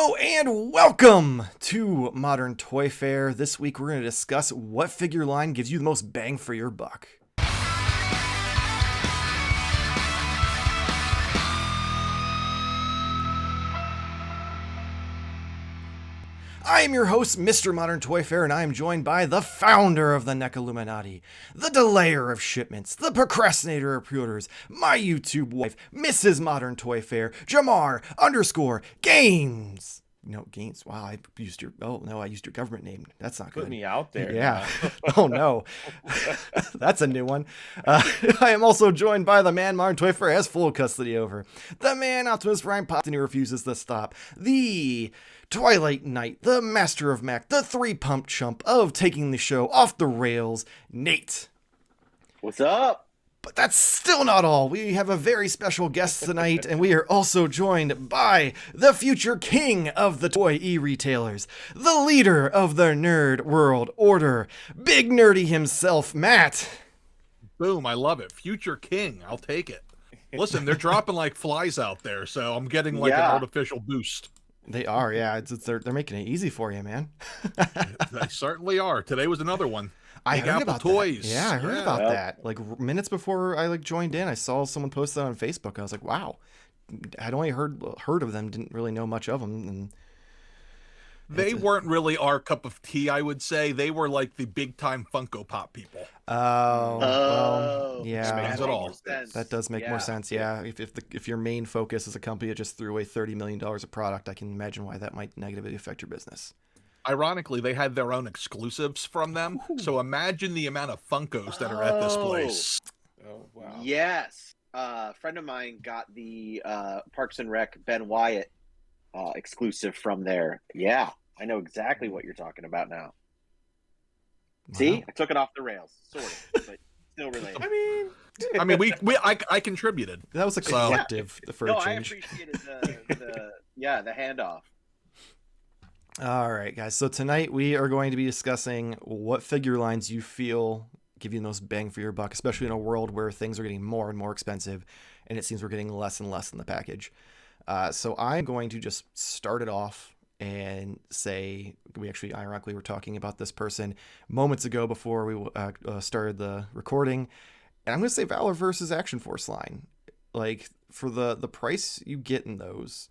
Hello and welcome to Modern Toy Fair. This week we're going to discuss what figure line gives you the most bang for your buck. I am your host, Mr. Modern Toy Fair, and I am joined by the founder of the Neca Illuminati, the delayer of shipments, the procrastinator of pre-orders, my YouTube wife, Mrs. Modern Toy Fair, Jarmar _Games. No, Games. Wow, I used your government name. That's not good. Put me out there. Yeah. Oh no. That's a new one. I am also joined by the man Modern Toy Fair has full custody over. The man Optimus Prime pops and he refuses to stop. The Twilight Knight, the master of Mac, the three-pump chump of taking the show off the rails, Nate. What's up? But that's still not all. We have a very special guest tonight, and we are also joined by the future king of the toy e-retailers, the leader of the nerd world order, Big Nerdy himself, Matt. Boom, I love it. Future king, I'll take it. Listen, they're dropping like flies out there, so I'm getting like an artificial boost. They are, yeah. They're making it easy for you, man. They certainly are. Today was another one. I heard about toys. That. Yeah, I heard about that. Like minutes before I joined in, I saw someone post that on Facebook. I was like, wow. I'd only heard of them, didn't really know much of them. And they weren't really our cup of tea, I would say. They were like the big time Funko Pop people. Well, yeah. That does make more sense. Yeah, if your main focus is a company that just threw away $30 million of product, I can imagine why that might negatively affect your business. Ironically, they had their own exclusives from them. So imagine the amount of Funkos that are at this place. Oh, wow. Yes. A friend of mine got the Parks and Rec Ben Wyatt exclusive from there. Yeah, I know exactly what you're talking about now. Wow. See, I took it off the rails, sort of, but still related. I mean, I contributed. That was a collective for a change. I appreciated the handoff. All right, guys. So tonight we are going to be discussing what figure lines you feel give you the most bang for your buck, especially in a world where things are getting more and more expensive, and it seems we're getting less and less in the package. So I'm going to just start it off and say we actually ironically were talking about this person moments ago before we started the recording, and I'm going to say Valaverse's Action Force line. Like for the price you get in those,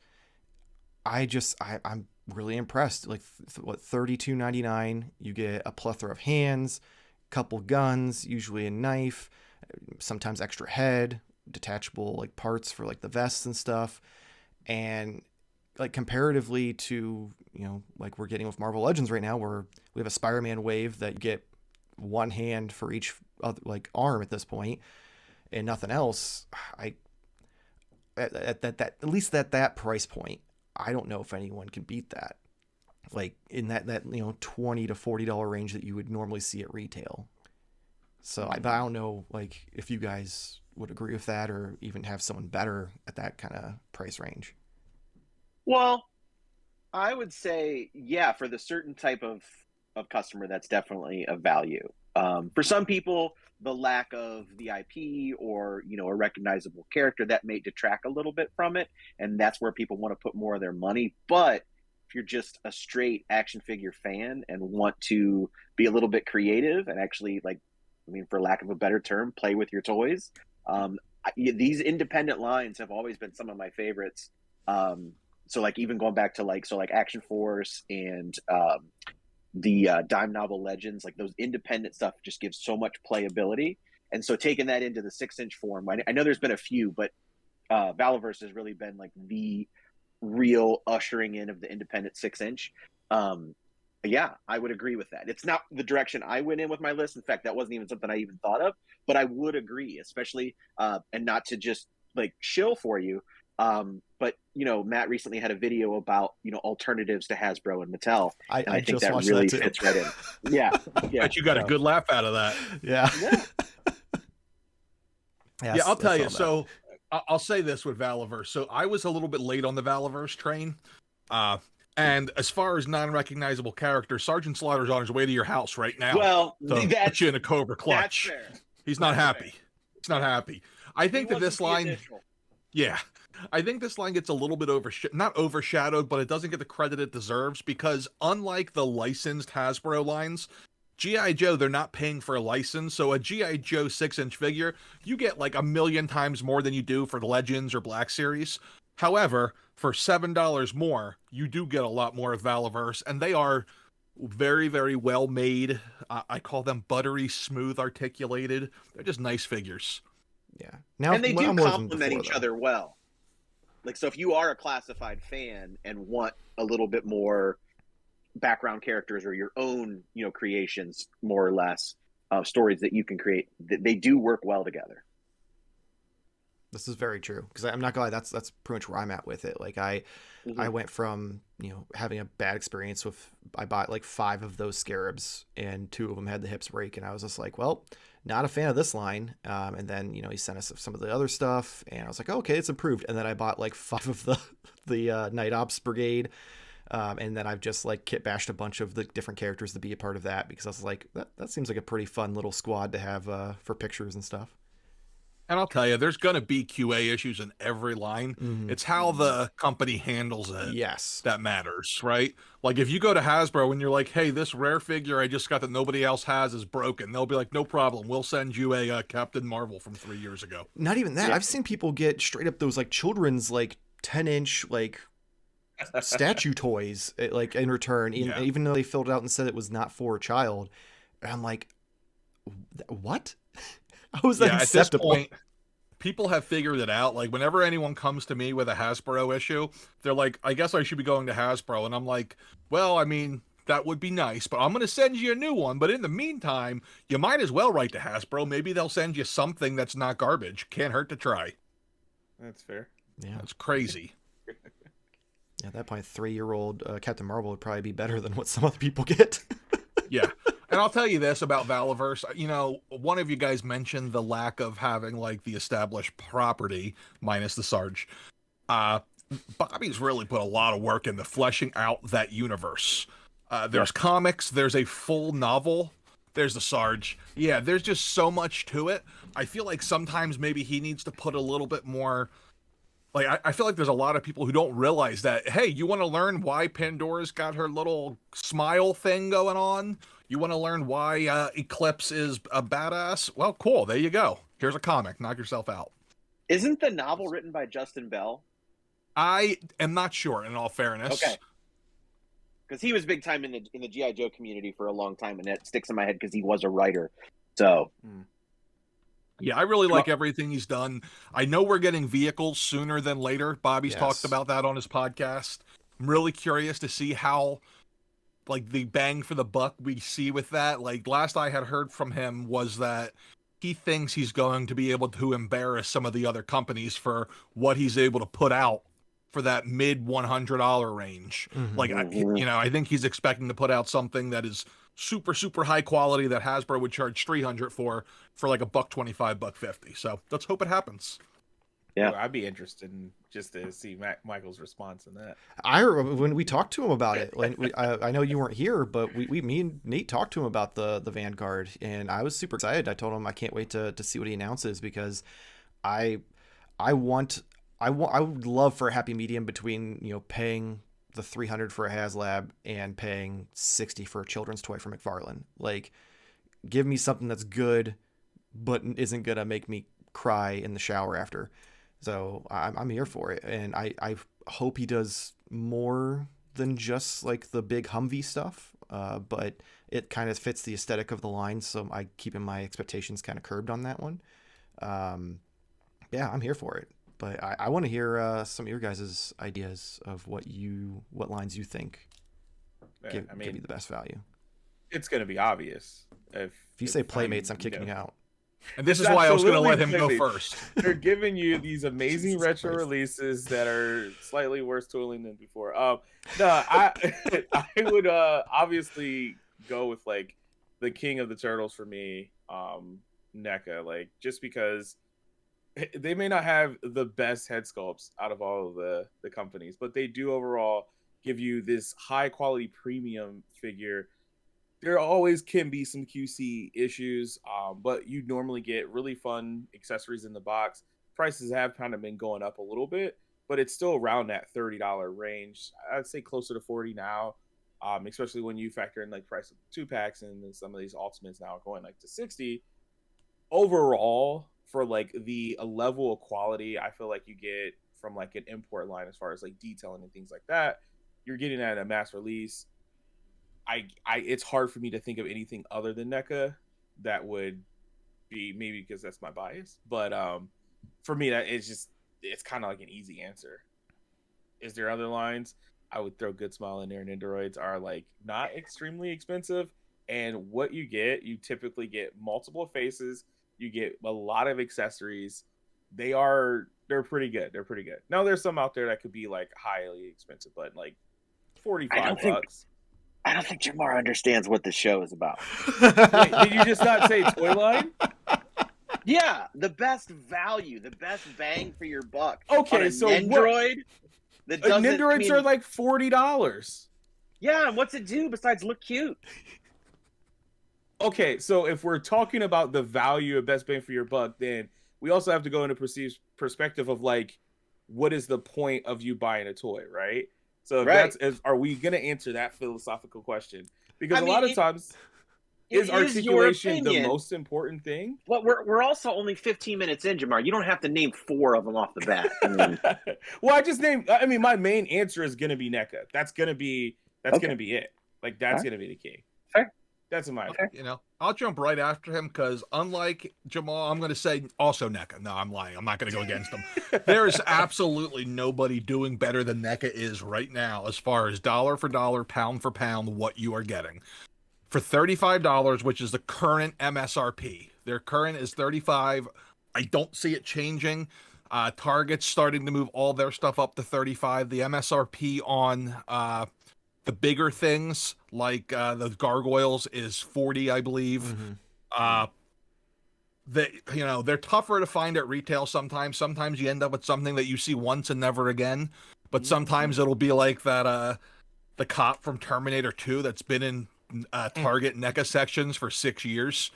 I'm really impressed. Like what, $32.99, you get a plethora of hands, couple guns, usually a knife, sometimes extra head, detachable like parts for like the vests and stuff. And like comparatively to, like we're getting with Marvel Legends right now, where we have a Spider-Man wave that you get one hand for each other, like arm at this point and nothing else. At least at that price point, I don't know if anyone can beat that. Like in that $20 to $40 range that you would normally see at retail. So I don't know like if you guys would agree with that or even have someone better at that kind of price range. Well, I would say, yeah, for the certain type of customer, that's definitely a value. For some people, the lack of the IP or, a recognizable character, that may detract a little bit from it. And that's where people want to put more of their money. But if you're just a straight action figure fan and want to be a little bit creative and actually, for lack of a better term, play with your toys, these independent lines have always been some of my favorites. So like even going back to Action Force and the Dime Novel Legends, like those independent stuff just gives so much playability. And so taking that into the 6-inch form, I know there's been a few, but Valaverse has really been like the real ushering in of the independent 6-inch. Yeah, I would agree with that. It's not the direction I went in with my list. In fact, that wasn't even something I even thought of, but I would agree, especially, and not to just like shill for you. But Matt recently had a video about alternatives to Hasbro and Mattel. I think that really fits right in. Yeah. Bet you got a good laugh out of that. Yeah. Yeah, I'll tell you. So I'll say this with Valaverse. So I was a little bit late on the Valaverse train. And as far as non-recognizable characters, Sergeant Slaughter's on his way to your house right now. Well, to put you in a Cobra clutch. That's fair. He's not happy. He's not happy. I think that this line, yeah, I think this line gets a little bit not overshadowed, but it doesn't get the credit it deserves because unlike the licensed Hasbro lines, G.I. Joe, they're not paying for a license. So a G.I. Joe 6-inch figure, you get like 1,000,000 times more than you do for the Legends or Black Series. However, for $7 more, you do get a lot more of Valaverse, and they are very, very well made. I call them buttery, smooth, articulated. They're just nice figures. Yeah. Now, and they do more complement each other well. Like, so if you are a classified fan and want a little bit more background characters or your own, creations, more or less, stories that you can create, they do work well together. This is very true, because I'm not gonna lie, that's pretty much where I'm at with it. Like I went from having a bad experience with, I bought like 5 of those scarabs and 2 of them had the hips break, and I was just like, well, not a fan of this line. And then he sent us some of the other stuff, and I was like, oh, okay, it's improved. And then I bought like 5 of the Night Ops Brigade, and then I've just like kit bashed a bunch of the different characters to be a part of that, because I was like, that seems like a pretty fun little squad to have for pictures and stuff. And I'll tell you, there's going to be QA issues in every line. Mm-hmm. It's how the company handles it. Yes. That matters, right? Like if you go to Hasbro and you're like, hey, this rare figure I just got that nobody else has is broken. They'll be like, no problem. We'll send you a Captain Marvel from 3 years ago. Not even that. Yeah. I've seen people get straight up those like children's like 10-inch like statue toys like in return, even though they filled it out and said it was not for a child. And I'm like, what? How is that acceptable? At this point, people have figured it out. Like whenever anyone comes to me with a Hasbro issue, they're like, I guess I should be going to Hasbro. And I'm like, well, I mean, that would be nice, but I'm going to send you a new one. But in the meantime, you might as well write to Hasbro. Maybe they'll send you something that's not garbage. Can't hurt to try. That's fair. Yeah. That's crazy. At that point, 3-year-old Captain Marvel would probably be better than what some other people get. Yeah. And I'll tell you this about Valaverse. One of you guys mentioned the lack of having like the established property minus the Sarge. Bobby's really put a lot of work into fleshing out that universe. There's comics, there's a full novel, there's the Sarge. Yeah, there's just so much to it. I feel like sometimes maybe he needs to put a little bit more. Like, I feel like there's a lot of people who don't realize that, hey, you want to learn why Pandora's got her little smile thing going on? You want to learn why Eclipse is a badass? Well, cool. There you go. Here's a comic. Knock yourself out. Isn't the novel written by Justin Bell? I am not sure, in all fairness. Okay. Because he was big time in the G.I. Joe community for a long time, and that sticks in my head because he was a writer. So... Yeah, I really like everything he's done. I know we're getting vehicles sooner than later. Bobby's talked about that on his podcast. I'm really curious to see how, like, the bang for the buck we see with that. Like, last I had heard from him was that he thinks he's going to be able to embarrass some of the other companies for what he's able to put out for that mid $100 range. Mm-hmm. Like, I think he's expecting to put out something that is super, super high quality that Hasbro would charge $300 for like $125, $150. So let's hope it happens. Yeah, I'd be interested in just to see Michael's response on that. When we talked to him about it, like I know you weren't here, but me and Nate talked to him about the Vanguard, and I was super excited. I told him I can't wait to see what he announces, because I would love for a happy medium between paying the $300 for a HasLab and paying $60 for a children's toy from Mcfarlave. Like, give me something that's good, but isn't gonna make me cry in the shower after. So I'm here for it, and I hope he does more than just like the big Humvee stuff. But it kind of fits the aesthetic of the line, so I keeping my expectations kind of curbed on that one. Yeah, I'm here for it. But I want to hear some of your guys' ideas of what lines you think give you the best value. It's going to be obvious. If you say Playmates, I'm kicking you out. And this is why I was going to let him go first. They're giving you these amazing retro releases that are slightly worse tooling than before. I would obviously go with like the King of the Turtles for me, Neca, like just because they may not have the best head sculpts out of all of the companies, but they do overall give you this high quality premium figure. There always can be some QC issues, but you normally get really fun accessories in the box. Prices have kind of been going up a little bit, but it's still around that $30 range. I'd say closer to 40 now, especially when you factor in like price of 2-packs, and then some of these ultimates now are going like to 60. Overall, for like the level of quality I feel like you get from like an import line as far as like detailing and things like that, you're getting at a mass release. It's hard for me to think of anything other than NECA that would be, maybe because that's my bias, but for me that it's kind of like an easy answer. Is there other lines? I would throw Good Smile in there, and Nerdzoics are like not extremely expensive, and what you typically get multiple faces, you get a lot of accessories. They're pretty good. Now there's some out there that could be like highly expensive, but like $45. I don't think Jarmar understands what the show is about. Wait, did you just not say toy line? Yeah, the best value, the best bang for your buck. Okay, so Nendroid that doesn't Nendroids are like $40. Yeah, and what's it do besides look cute? Okay, so if we're talking about the value of best bang for your buck, then we also have to go into perspective of like, what is the point of you buying a toy, right? So if are we going to answer that philosophical question? Because a lot of times, is articulation the most important thing? Well, we're also only 15 minutes in, Jarmar. You don't have to name 4 of them off the bat. I mean, well, my main answer is going to be NECA. That's going to be it. Like that's going to be the key. Fair. That's my opinion. I'll jump right after him because unlike Jamal, I'm going to say also NECA. No, I'm lying. I'm not going to go against him. There is absolutely nobody doing better than NECA is right now as far as dollar for dollar, pound for pound, what you are getting. For $35, which is the current MSRP. Their current is $35. I don't see it changing. Target's starting to move all their stuff up to $35. The MSRP on the bigger things like the gargoyles is $40, I believe. They're tougher to find at retail sometimes. Sometimes you end up with something that you see once and never again. But sometimes it'll be like that the cop from Terminator 2 that's been in Target NECA sections for 6 years.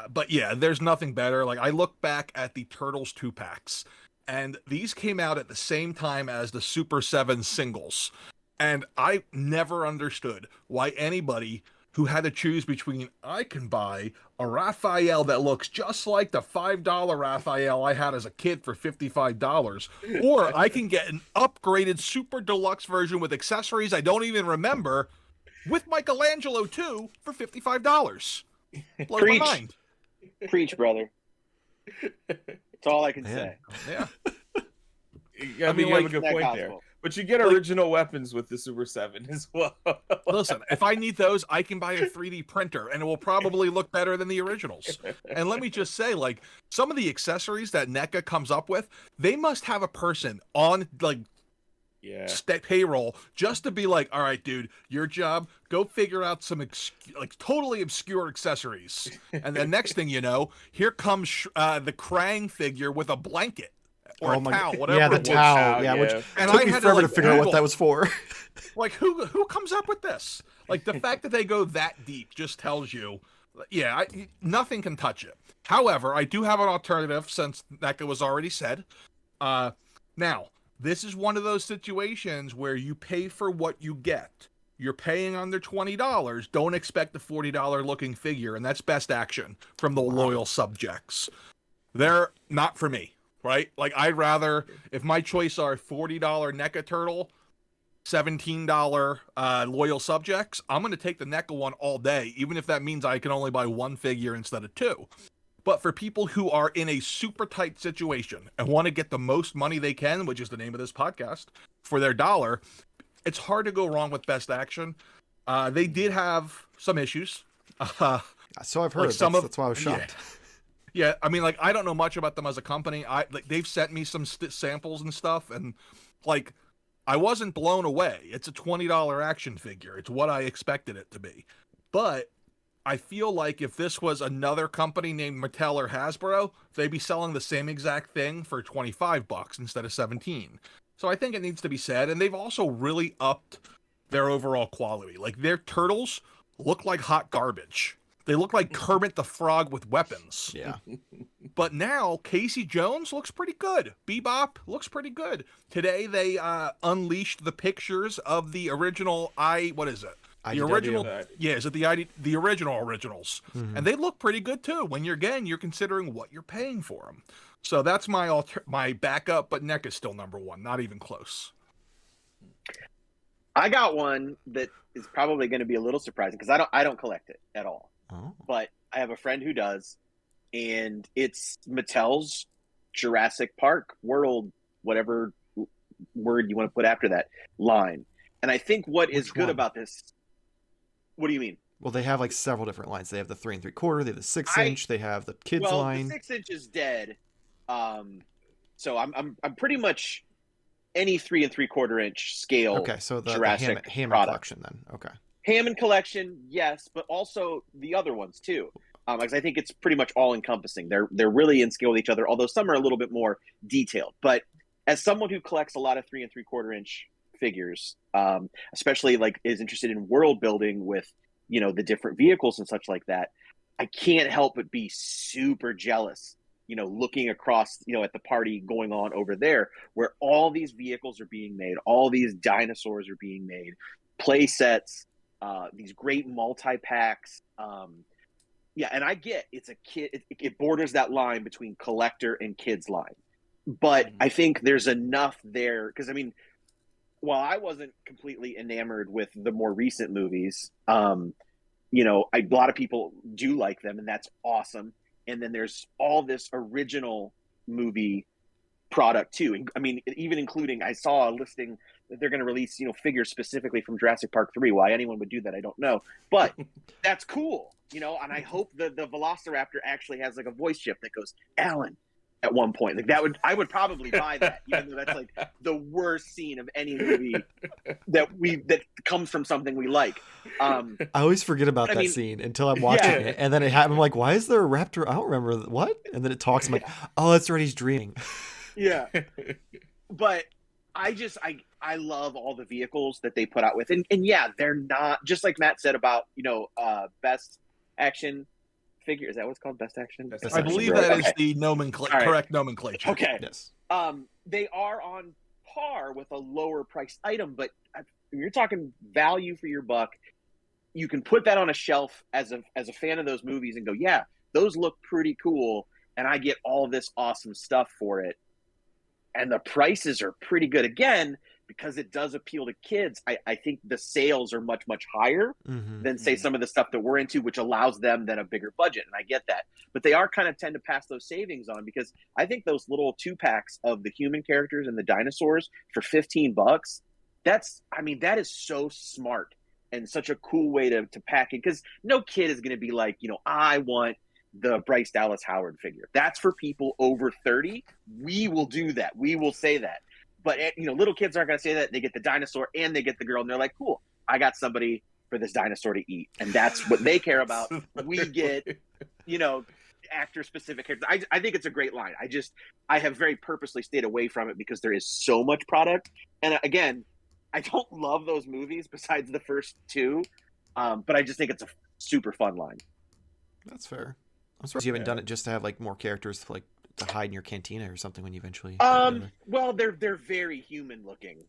But yeah, there's nothing better. Like I look back at the Turtles 2-packs, and these came out at the same time as the Super 7 singles. And I never understood why anybody who had to choose between, I can buy a Raphael that looks just like the $5 Raphael I had as a kid for $55, or I can get an upgraded super deluxe version with accessories I don't even remember with Michelangelo too for $55. Blows my mind. Preach, brother. That's all I can say. Yeah. I mean, you have a good point there. But you get original weapons with the Super 7 as well. Listen, if I need those, I can buy a 3D printer, and it will probably look better than the originals. And let me just say, like, some of the accessories that NECA comes up with, they must have a person on, like, payroll just to be like, all right, dude, your job, go figure out some totally obscure accessories. And the next thing you know, here comes the Krang figure with a blanket. Or a towel, whatever. Yeah, the towel. Yeah, which and took I me had forever to to figure out what that was for. Like, who comes up with this? Like, the fact that they go that deep just tells you, nothing can touch it. However, I do have an alternative since NECA was already said. Now, this is one of those situations where you pay for what you get. You're paying under $20. Don't expect the $40 looking figure, and that's Best Action from the loyal subjects. They're not for me. Right? Like, I'd rather, if my choice are $40 NECA Turtle, $17 Loyal Subjects, I'm going to take the NECA one all day, even if that means I can only buy one figure instead of 2. But for people who are in a super tight situation and want to get the most money they can, which is the name of this podcast, for their dollar, it's hard to go wrong with Best Action. They did have some issues. So I've heard. That's why I was shocked. Yeah, I mean, like, I don't know much about them as a company. They've sent me some samples and stuff, and like, I wasn't blown away. It's a $20 action figure. It's what I expected it to be. But I feel like if this was another company named Mattel or Hasbro, they'd be selling the same exact thing for $25 instead of $17. So I think it needs to be said, and they've also really upped their overall quality. Like, their turtles look like hot garbage. They look like Kermit the Frog with weapons. Yeah. But now Casey Jones looks pretty good. Bebop looks pretty good. Today they unleashed the pictures of the original what is it? The IDW. original, is it the original originals, and they look pretty good too. When you're considering what you're paying for them. So that's my backup, but Neca is still number one, not even close. I got one that is probably going to be a little surprising because I don't collect it at all. Oh. But I have a friend who does, and it's Mattel's Jurassic Park World, whatever word you want to put after that line. And I think what is good about this. What do you mean? Well, they have like several different lines. They have the 3 3/4. They have the 6-inch. They have the kids line. The 6-inch is dead. So I'm pretty much any 3 3/4-inch scale. Okay, so the Jurassic Hammond collection then. Okay. Hammond collection, yes, but also the other ones too. Because I think it's pretty much all encompassing. They're really in scale with each other, although some are a little bit more detailed. But as someone who collects a lot of 3 3/4-inch figures, especially like is interested in world building with the different vehicles and such like that, I can't help but be super jealous looking across at the party going on over there where all these vehicles are being made, all these dinosaurs are being made, play sets, these great multi-packs. And I get it's a kid, it borders that line between collector and kids line, but I think there's enough there because while I wasn't completely enamored with the more recent movies, a lot of people do like them, and that's awesome. And then there's all this original movie product too. Even including, I saw a listing that they're going to release, figures specifically from Jurassic Park 3. Why anyone would do that, I don't know. But that's cool, and I hope the Velociraptor actually has like a voice chip that goes, Alan, at one point. Like I would probably buy that, even though that's like the worst scene of any movie that comes from something we like. I always forget about that scene until I'm watching it, and then I'm like, why is there a raptor? I don't remember what. And then it talks. I'm like, oh, that's right, he's dreaming. Yeah, but I love all the vehicles that they put out with, and yeah, they're not just like Matt said about best action figure. Is that what's called? Best action? I believe that is the correct nomenclature. Okay. Yes. They are on par with a lower priced item, but when you're talking value for your buck, you can put that on a shelf as a fan of those movies and go, yeah, those look pretty cool, and I get all this awesome stuff for it. And the prices are pretty good again because it does appeal to kids. I think the sales are much, much higher than, say, some of the stuff that we're into, which allows them then a bigger budget. And I get that. But they are kind of tend to pass those savings on because I think those little 2-packs of the human characters and the dinosaurs for $15, that is so smart and such a cool way to pack it. Because no kid is going to be like, I want the Bryce Dallas Howard figure. That's for people over 30. We will do that. We will say that. But little kids aren't going to say that. They get the dinosaur and they get the girl, and they're like, "Cool, I got somebody for this dinosaur to eat," and that's what they care about. We get, actor-specific characters. I think it's a great line. I have very purposely stayed away from it because there is so much product. And again, I don't love those movies besides the first 2, but I just think it's a super fun line. That's fair. I'm surprised you haven't done it just to have like more characters to hide in your cantina or something when you eventually. Well, they're very human looking.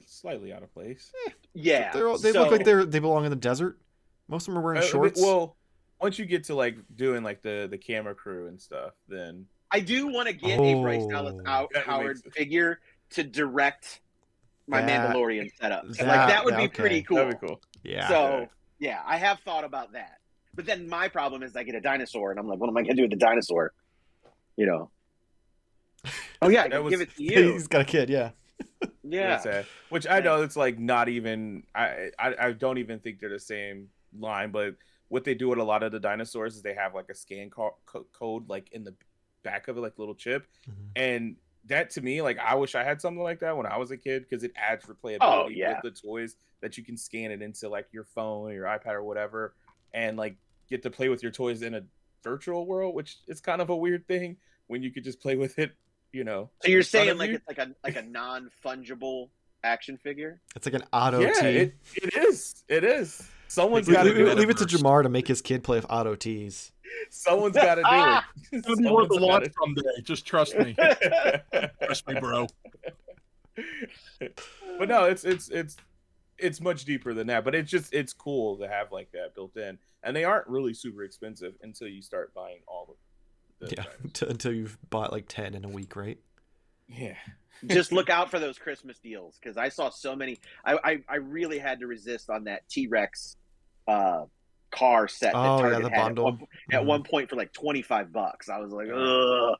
Slightly out of place. Yeah, they look like they belong in the desert. Most of them are wearing shorts. Well, once you get to like doing like the camera crew and stuff, then I do want to get a Bryce Dallas Howard figure to direct my Mandalorian setup. That would be pretty cool. That'd be cool. Yeah. So yeah, I have thought about that. But then my problem is I get a dinosaur, and I'm like, what am I going to do with the dinosaur? Oh yeah, give it to you. He's got a kid, yeah. Yeah. Which I know it's like not even. I don't even think they're the same line, but what they do with a lot of the dinosaurs is they have like a scan code like in the back of it, like a little chip, and that to me, like I wish I had something like that when I was a kid because it adds replayability with the toys that you can scan it into like your phone or your iPad or whatever, and like get to play with your toys in a virtual world, which is kind of a weird thing when you could just play with it, So you're saying like it's like a non-fungible action figure? It's like an auto it is. Someone's got to do it. Leave it to Jarmar to make his kid play with auto tees. Someone's got to do it. It's gonna be worth a watch someday. Just trust me. Trust me, bro. But no, it's much deeper than that. But it's cool to have like that built in, and they aren't really super expensive until you start buying all of them. Until you've bought like 10 in a week, right? Yeah. Just look out for those Christmas deals, because I saw so many. I really had to resist on that T-Rex car set that Target the had bundle. at one point for like $25. I was like, ugh.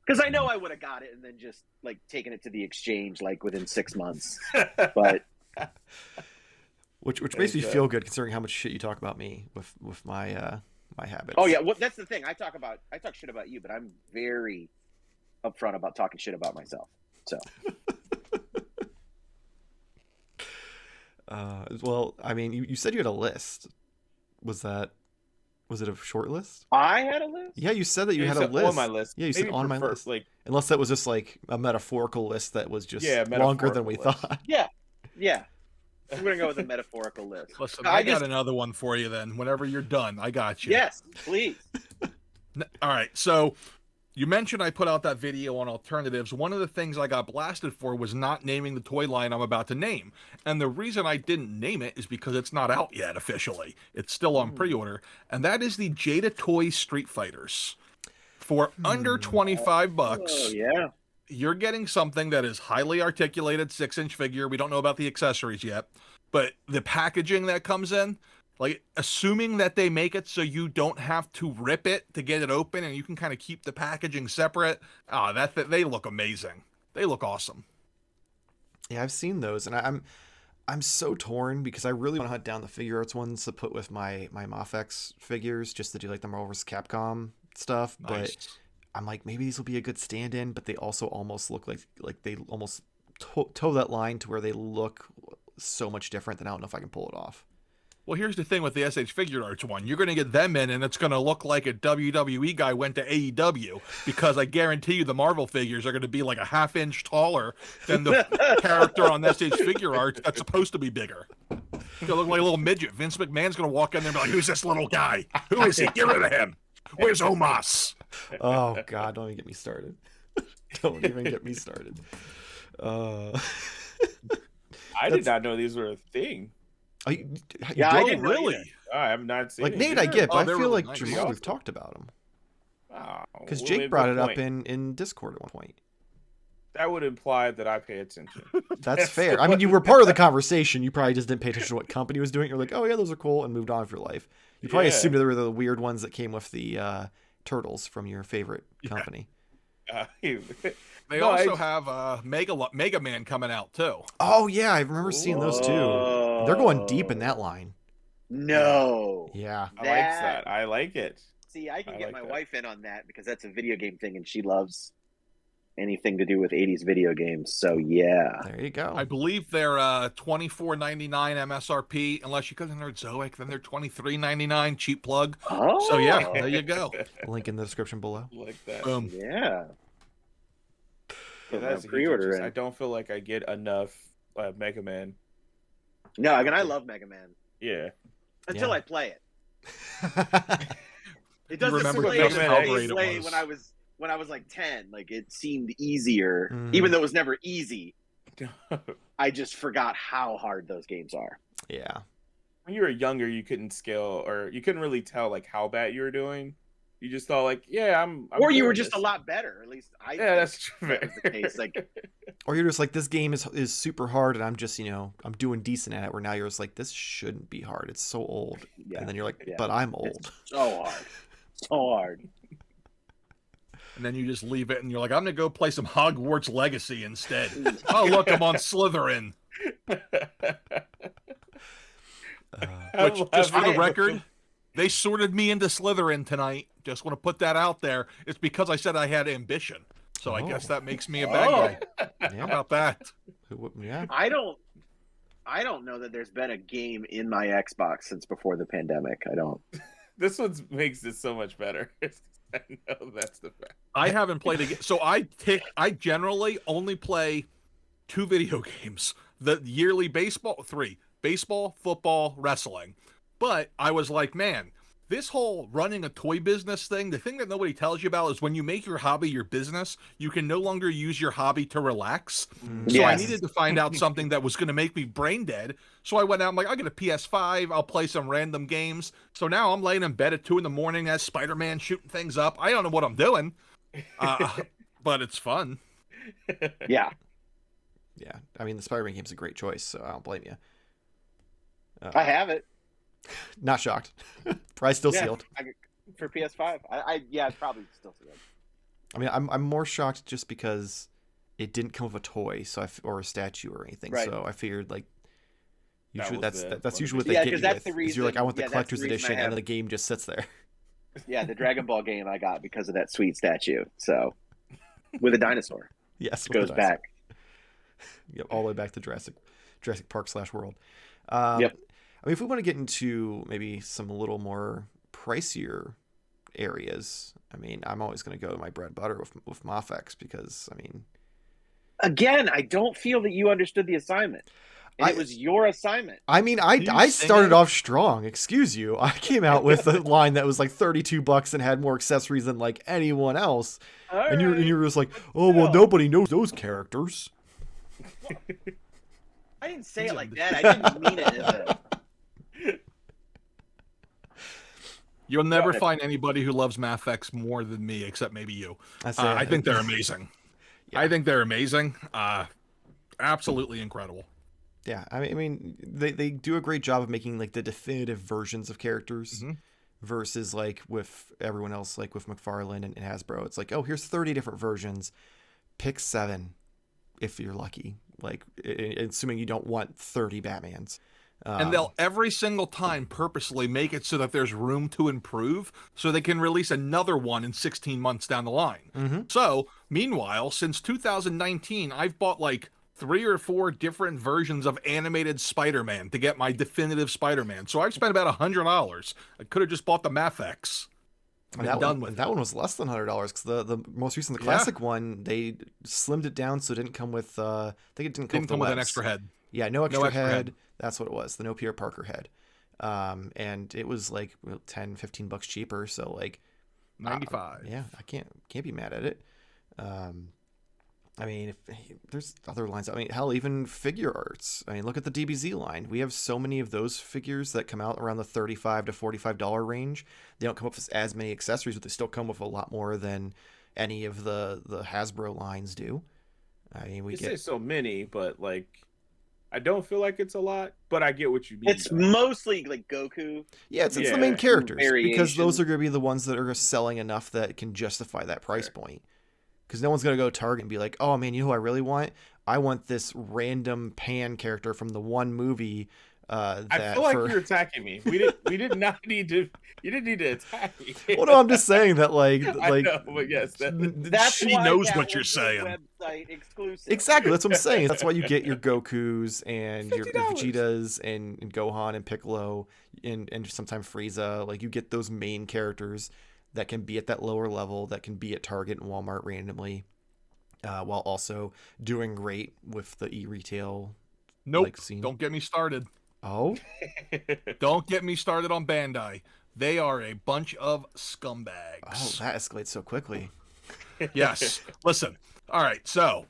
Because I know I would have got it and then just like taken it to the exchange like within 6 months. But which makes me feel good considering how much shit you talk about me with my my habits. oh yeah, well, that's the thing. I talk shit about you, but I'm very upfront about talking shit about myself. So well, I mean, you said you had a list. Was it a short list? I had a list. Yeah, you said that you had a list on my list. Yeah, you said on my list. Like, unless that was just like a metaphorical list that was just longer than we list. thought. Yeah. We're gonna go with a metaphorical list. Listen, I got another one for you then. Whenever you're done, I got you. Yes, please. All right, so you mentioned I put out that video on alternatives. One of the things I got blasted for was not naming the toy line I'm about to name. And the reason I didn't name it is because it's not out yet officially. It's still on pre-order. And that is the Jada Toys Street Fighters. For under $25, Oh, yeah. you're getting something that is highly articulated 6-inch figure. We don't know about the accessories yet. But the packaging that comes in, like, assuming that they make it so you don't have to rip it to get it open and you can kind of keep the packaging separate. They look amazing. They look awesome. Yeah, I've seen those, and I'm so torn because I really want to hunt down the figure arts ones to put with my Mcfarlave figures just to do like the Marvel vs. Capcom stuff. Nice. But I'm like, maybe these will be a good stand-in, but they also almost look like they almost toe that line to where they look so much different that I don't know if I can pull it off. Well, here's the thing with the SH Figure Arts one. You're going to get them in, and it's going to look like a WWE guy went to AEW, because I guarantee you the Marvel figures are going to be like a half-inch taller than the character on SH Figure Arts that's supposed to be bigger. It's going to look like a little midget. Vince McMahon's going to walk in there and be like, who's this little guy? Who is he? Get rid of him. Where's Omos? Oh, God, don't even get me started. Don't even get me started. I did not know these were a thing. I didn't really. I have not seen like it. Nate, I get, but I feel really like nice. Jamal, we've talked about them because Well, Jake maybe brought a it up point. in Discord at one point. That would imply that I pay attention. That's fair. I mean, you were part of the conversation. You probably just didn't pay attention to what company was doing. You're like, oh yeah, those are cool, and moved on with your life. You probably assumed they were the weird ones that came with the turtles from your favorite company. They also have Mega Man coming out too. Oh yeah, I remember seeing those too. They're going deep in that line. No. Yeah. I like that. I like it. See, I can get like my that. wife in on that because that's a video game thing, and she loves anything to do with 80s video games. So yeah. There you go. I believe they're $24.99 MSRP. Unless you go to Nerdzoic, then they're $23.99 cheap plug. Oh. So yeah, there you go. Link in the description below. Like that. Boom. Yeah. Yeah, that's pre-order. I don't feel like I get enough Mega Man. No, again, I love Mega Man Yeah. until Yeah. I play it. It doesn't remember play just how as great it easily was. when I was like 10. Like it seemed easier, Mhm. even though it was never easy. I just forgot how hard those games are. Yeah. When you were younger, you couldn't scale, or you couldn't really tell like how bad you were doing. You just thought like, yeah, I'm Or you were doing just this. a lot better. At least I. Yeah, that's true. That was the case. Like, Or you're just like, this game is super hard, and I'm just, I'm doing decent at it. Where now you're just like, this shouldn't be hard. It's so old. yeah, And then you're like, Yeah. but I'm old. so hard, so hard. And then you just leave it, and you're like, I'm gonna go play some Hogwarts Legacy instead. Oh look, I'm on Slytherin. Which, just for the record, they sorted me into Slytherin tonight. Just want to put that out there. It's because I said I had ambition. So I guess that makes me a bad guy. How Yeah. about that? Yeah. I don't know that there's been a game in my Xbox since before the pandemic. I don't. This one makes it so much better. I know that's the fact. I haven't played a game. So I generally only play 2 video games, the yearly baseball, 3, baseball, football, wrestling. But I was like, man, this whole running a toy business thing, the thing that nobody tells you about is when you make your hobby your business, you can no longer use your hobby to relax. So I needed to find out something that was going to make me brain dead. So I went out, I'm like, I'll get a PS5, I'll play some random games. So now I'm laying in bed at 2 a.m. as Spider-Man shooting things up. I don't know what I'm doing, but it's fun. Yeah. Yeah. I mean, the Spider-Man game's a great choice, so I don't blame you. I have it. Not shocked. Price still sealed. For PS5. It's probably still sealed. I mean, I'm more shocked just because it didn't come with a toy, or a statue or anything. Right. So I figured like usually That that's was usually what they get you that's with. the Is you're like, I want the reason- collector's that's the reason edition, I and have- then the game just sits there. Yeah, the Dragon Ball game I got because of that sweet statue. So, with a dinosaur. Yes, Goes back. Yep, all the way back to Jurassic Park / World. Yep. I mean, if we want to get into maybe some a little more pricier areas, I mean, I'm always going to go to my bread and butter with Mcfarlave because, I mean... Again, I don't feel that you understood the assignment. And it was your assignment. I mean, I started off strong. Excuse you. I came out with a line that was like $32 and had more accessories than like anyone else. And you were just like, oh, well, nobody knows those characters. I didn't say it like that. I didn't mean it. You'll never find anybody who loves Mcfarlave more than me, except maybe you. I think they're amazing. Yeah. I think they're amazing. Absolutely incredible. Yeah, I mean, they do a great job of making like the definitive versions of characters versus like with everyone else, like with Mcfarlane and Hasbro. It's like, oh, here's 30 different versions. Pick 7 if you're lucky. Like, assuming you don't want 30 Batmans. And they'll every single time purposely make it so that there's room to improve so they can release another one in 16 months down the line. So, meanwhile, since 2019, I've bought like 3 or 4 different versions of animated Spider-Man to get my definitive Spider-Man. So I've spent about $100. I could have just bought the Mcfarlave. That one was less than $100 because the most recent, the classic one, they slimmed it down so it didn't come with. I think it didn't come with an extra head. Yeah, no extra head. That's what it was. The no Peter Parker head. And it was like $10-15 cheaper. So like $95. Yeah, I can't be mad at it. I mean, if there's other lines. I mean, hell, even figure arts. I mean, look at the DBZ line. We have so many of those figures that come out around the $35 to $45 range. They don't come up with as many accessories, but they still come with a lot more than any of the Hasbro lines do. I mean, we say so many, but like, I don't feel like it's a lot, but I get what you mean. It's mostly like Goku. Yeah, it's the main characters because those are going to be the ones that are selling enough that can justify that price point. Because no one's going to go to Target and be like, oh, man, you know who I really want? I want this random Pan character from the one movie. I feel like you're attacking me. We did not need to. You didn't need to attack me. Well, no, I'm just saying that, like, I know, but yes, that's she knows what you're saying. Website exclusive. Exactly, that's what I'm saying. That's why you get your Gokus and your $50. Vegetas and Gohan and Piccolo and sometimes Frieza. Like, you get those main characters that can be at that lower level, that can be at Target and Walmart randomly, while also doing great with the e-retail. Nope, scene. Don't get me started. Oh? Don't get me started on Bandai. They are a bunch of scumbags. Oh, that escalates so quickly. Yes. Listen. All right, so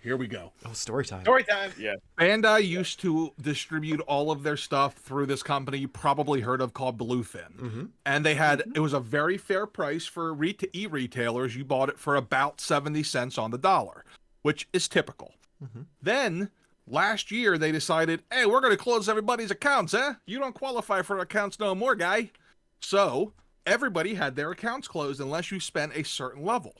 here we go. Oh, story time. Story time. Yeah. Bandai used to distribute all of their stuff through this company you probably heard of called Bluefin. And they had, it was a very fair price for e-retailers. You bought it for about 70 cents on the dollar, which is typical. Then last year they decided, hey, we're going to close everybody's accounts, eh? You don't qualify for accounts no more, guy. So everybody had their accounts closed unless you spent a certain level.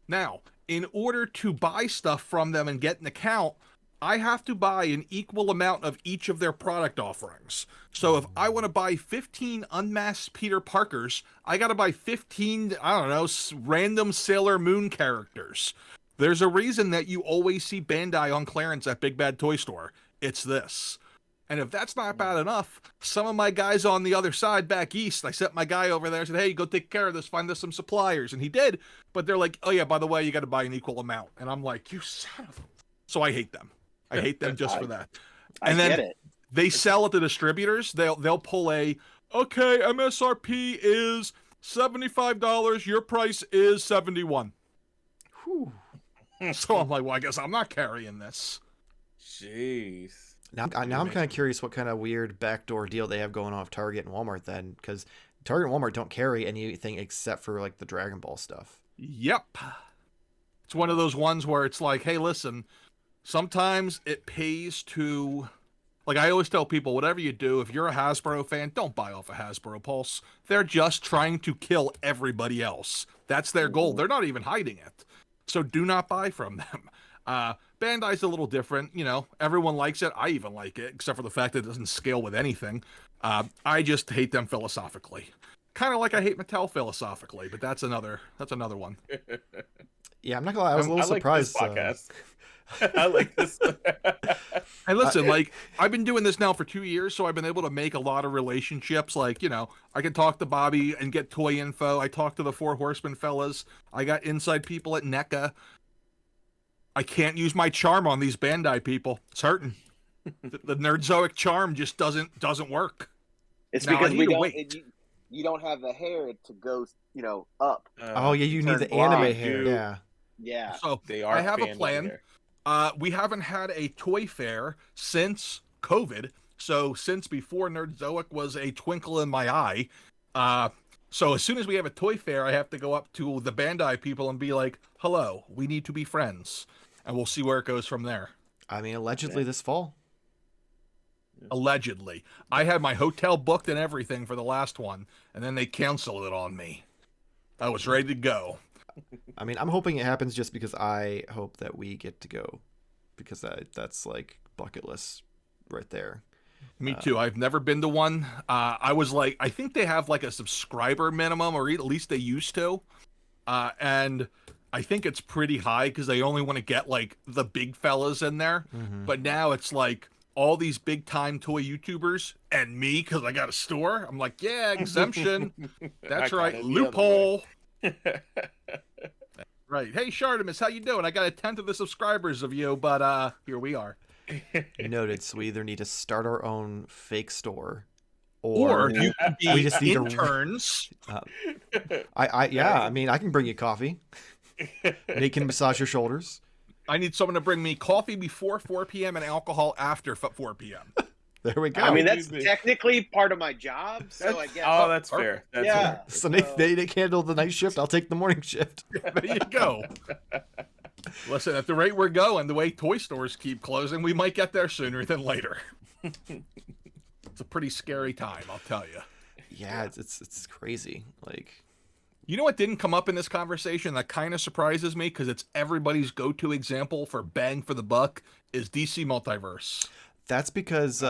Now, in order to buy stuff from them and get an account, I have to buy an equal amount of each of their product offerings. So if I want to buy 15 unmasked Peter Parkers, I got to buy 15, I don't know, random Sailor Moon characters. There's a reason that you always see Bandai on clearance at Big Bad Toy Store. It's this. And if that's not bad enough, some of my guys on the other side back east, I sent my guy over there and said, hey, go take care of this, find us some suppliers. And he did. But they're like, oh, yeah, by the way, you got to buy an equal amount. And I'm like, you son of a... So I hate them. I hate them just for that. I And then get it. they sell it to distributors. They'll pull a, okay, MSRP is $75. Your price is $71. Whew. So I'm like, well, I guess I'm not carrying this. Jeez. Now I'm kind of curious what kind of weird backdoor deal they have going on with Target and Walmart then, because Target and Walmart don't carry anything except for like the Dragon Ball stuff. Yep. It's one of those ones where it's like, hey, listen, sometimes it pays to, like I always tell people, whatever you do, if you're a Hasbro fan, don't buy off a Hasbro Pulse. They're just trying to kill everybody else. That's their goal. They're not even hiding it. So do not buy from them. Bandai's a little different. You know, everyone likes it. I even like it, except for the fact that it doesn't scale with anything. I just hate them philosophically. Kind of like I hate Mattel philosophically, but that's another one. Yeah, I'm not gonna lie, I was a little surprised. Like this podcast. I like this. And listen, like I've been doing this now for 2 years, so I've been able to make a lot of relationships. Like, you know, I can talk to Bobby and get toy info. I talked to the Four Horsemen fellas. I got inside people at NECA. I can't use my charm on these Bandai people. It's hurting. The Nerdzoic charm just doesn't work. It's Now, because I we need to don't. wait. You don't have the hair to go, you know, up. Oh yeah, you need turn the blonde, anime hair. dude. Yeah. Yeah. So They are. I have a fans plan. here. We haven't had a toy fair since COVID. So since before Nerdzoic was a twinkle in my eye. So as soon as we have a toy fair, I have to go up to the Bandai people and be like, hello, we need to be friends. And we'll see where it goes from there. I mean, allegedly this fall. Allegedly. I had my hotel booked and everything for the last one, and then they canceled it on me. I was ready to go. I mean, I'm hoping it happens just because I hope that we get to go, because that's like bucket list right there. Me too. I've never been to one. I was like, I think they have like a subscriber minimum, or at least they used to. And I think it's pretty high because they only want to get like the big fellas in there. Mm-hmm. But now it's like all these big time toy YouTubers and me because I got a store. I'm like, yeah, exemption. That's I got right. it the Loophole. Right. Hey, Shartimus, how you doing? I got a tenth of the subscribers of you, but here we are. Noted. So we either need to start our own fake store, Or you can be we just need to- interns. I mean, I can bring you coffee. Nate can massage your shoulders. I need someone to bring me coffee before 4 p.m. and alcohol after 4 p.m. There we go. I mean, that's technically part of my job, so I guess. Oh, that's fair. That's yeah. fair. So they can handle the night shift. I'll take the morning shift. There you go. Listen, at the rate we're going, the way toy stores keep closing, we might get there sooner than later. It's a pretty scary time, I'll tell you. Yeah, it's crazy. Like, You know what didn't come up in this conversation that kind of surprises me because it's everybody's go-to example for bang for the buck is DC Multiverse. that's because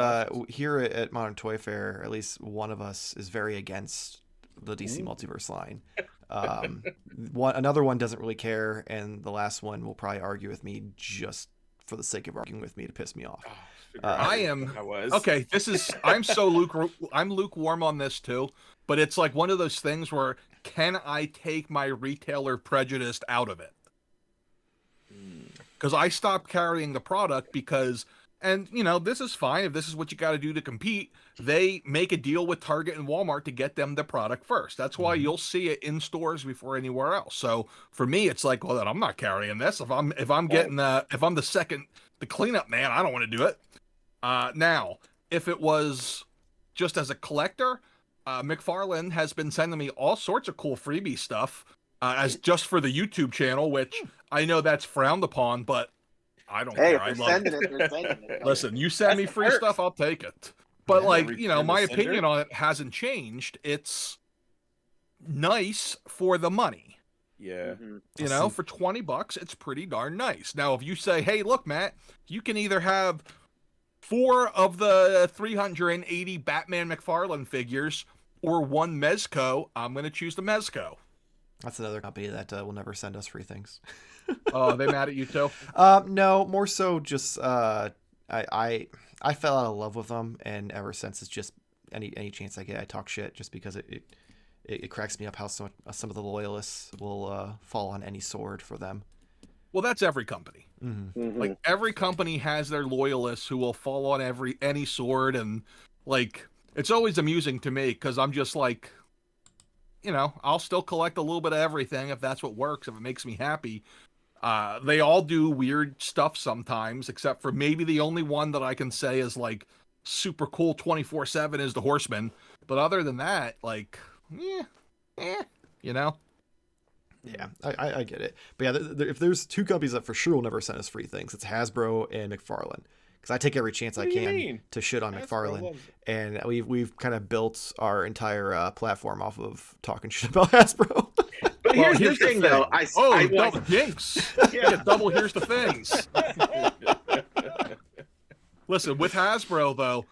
here at Modern Toy Fair, at least one of us is very against the DC Multiverse line. Another one doesn't really care, and the last one will probably argue with me just for the sake of arguing with me to piss me off. I am I was okay. I'm lukewarm on this too, but it's like one of those things where can I take my retailer prejudice out of it? Because I stopped carrying the product because, and you know, this is fine if this is what you got to do to compete. They make a deal with Target and Walmart to get them the product first. That's why you'll see it in stores before anywhere else. So for me, it's like, well, then I'm not carrying this. If I'm the cleanup man, I don't want to do it. Now, if it was just as a collector, Mcfarlave has been sending me all sorts of cool freebie stuff as just for the YouTube channel, which I know that's frowned upon, but I don't care. I love it. They're sending it. Listen, you send me free stuff, I'll take it. But Yeah, like, you know, return my the sender. opinion on it hasn't changed. It's nice for the money. Yeah. You know, for $20, it's pretty darn nice. Now, if you say, hey, look, Matt, you can either have 4 of the 380 Batman McFarlane figures or 1 Mezco, I'm going to choose the Mezco. That's another company that will never send us free things. Oh, are they mad at you too? No, more so just I fell out of love with them, and ever since it's just any chance I get, I talk shit just because it cracks me up how some of the loyalists will fall on any sword for them. Well, that's every company. Mm-hmm. Like every company has their loyalists who will fall on any sword, and like it's always amusing to me because I'm just like, you know, I'll still collect a little bit of everything if that's what works, if it makes me happy. They all do weird stuff sometimes, except for maybe the only one that I can say is like super cool 24/7 is the Horseman. But other than that, like, you know. Yeah, I get it. But yeah, if there's two companies that for sure will never send us free things, it's Hasbro and Mcfarlave. Because I take every chance I can to shit on Mcfarlave, and we've kind of built our entire platform off of talking shit about Hasbro. But here's the thing, though. Double jinx. Yeah, double. Here's the things. Listen, with Hasbro though,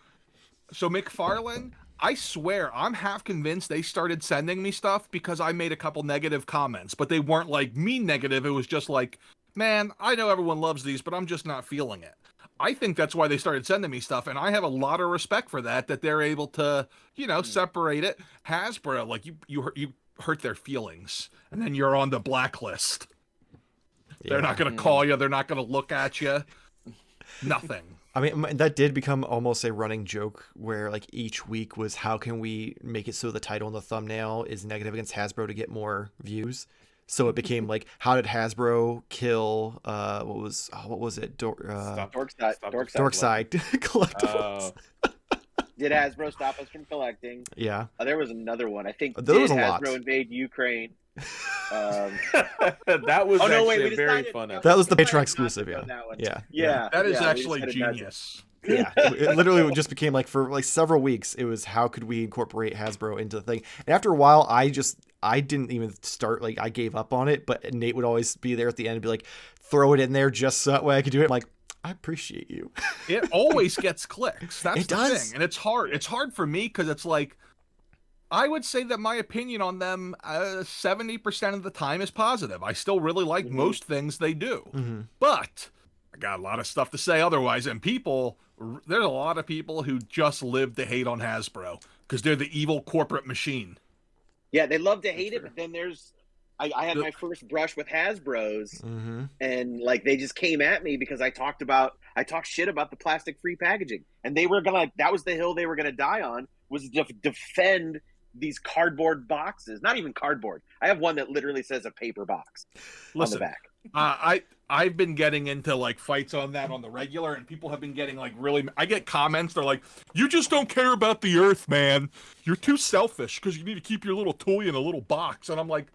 so Mcfarlave, I swear, I'm half convinced they started sending me stuff because I made a couple negative comments, but they weren't like me negative. It was just like, man, I know everyone loves these, but I'm just not feeling it. I think that's why they started sending me stuff, and I have a lot of respect for that they're able to, you know, separate it. Hasbro, like you hurt their feelings, and then you're on the blacklist. Yeah. They're not going to call you. They're not going to look at you. Nothing. I mean, that did become almost a running joke where like each week was how can we make it so the title and the thumbnail is negative against Hasbro to get more views. So it became like, how did Hasbro kill what was it? Dorkside collectibles. Did Hasbro stop us from collecting? Yeah. There was another one. I think there was a Hasbro lot. invade Ukraine? That was actually very fun. That was the Patreon exclusive. Yeah. That is actually genius. Yeah, it literally just became like for like several weeks. It was how could we incorporate Hasbro into the thing. And after a while, I didn't even start. Like I gave up on it. But Nate would always be there at the end and be like, throw it in there just so that way I could do it. I'm like, I appreciate you. It always gets clicks. That's the does. thing, and it's hard. It's hard for me because it's like, I would say that my opinion on them 70% of the time is positive. I still really like most things they do, but I got a lot of stuff to say otherwise. And there's a lot of people who just live to hate on Hasbro because they're the evil corporate machine. Yeah, they love to hate it, but then I had my first brush with Hasbro's, and like they just came at me because I talked shit about the plastic-free packaging, and they were that was the hill they were gonna die on, was to defend these cardboard boxes. Not even cardboard. I have one that literally says a paper box on the back. I've been getting into like fights on that on the regular, and people have been getting like really. I get comments. They're like, "You just don't care about the earth, man. You're too selfish because you need to keep your little toy in a little box." And I'm like,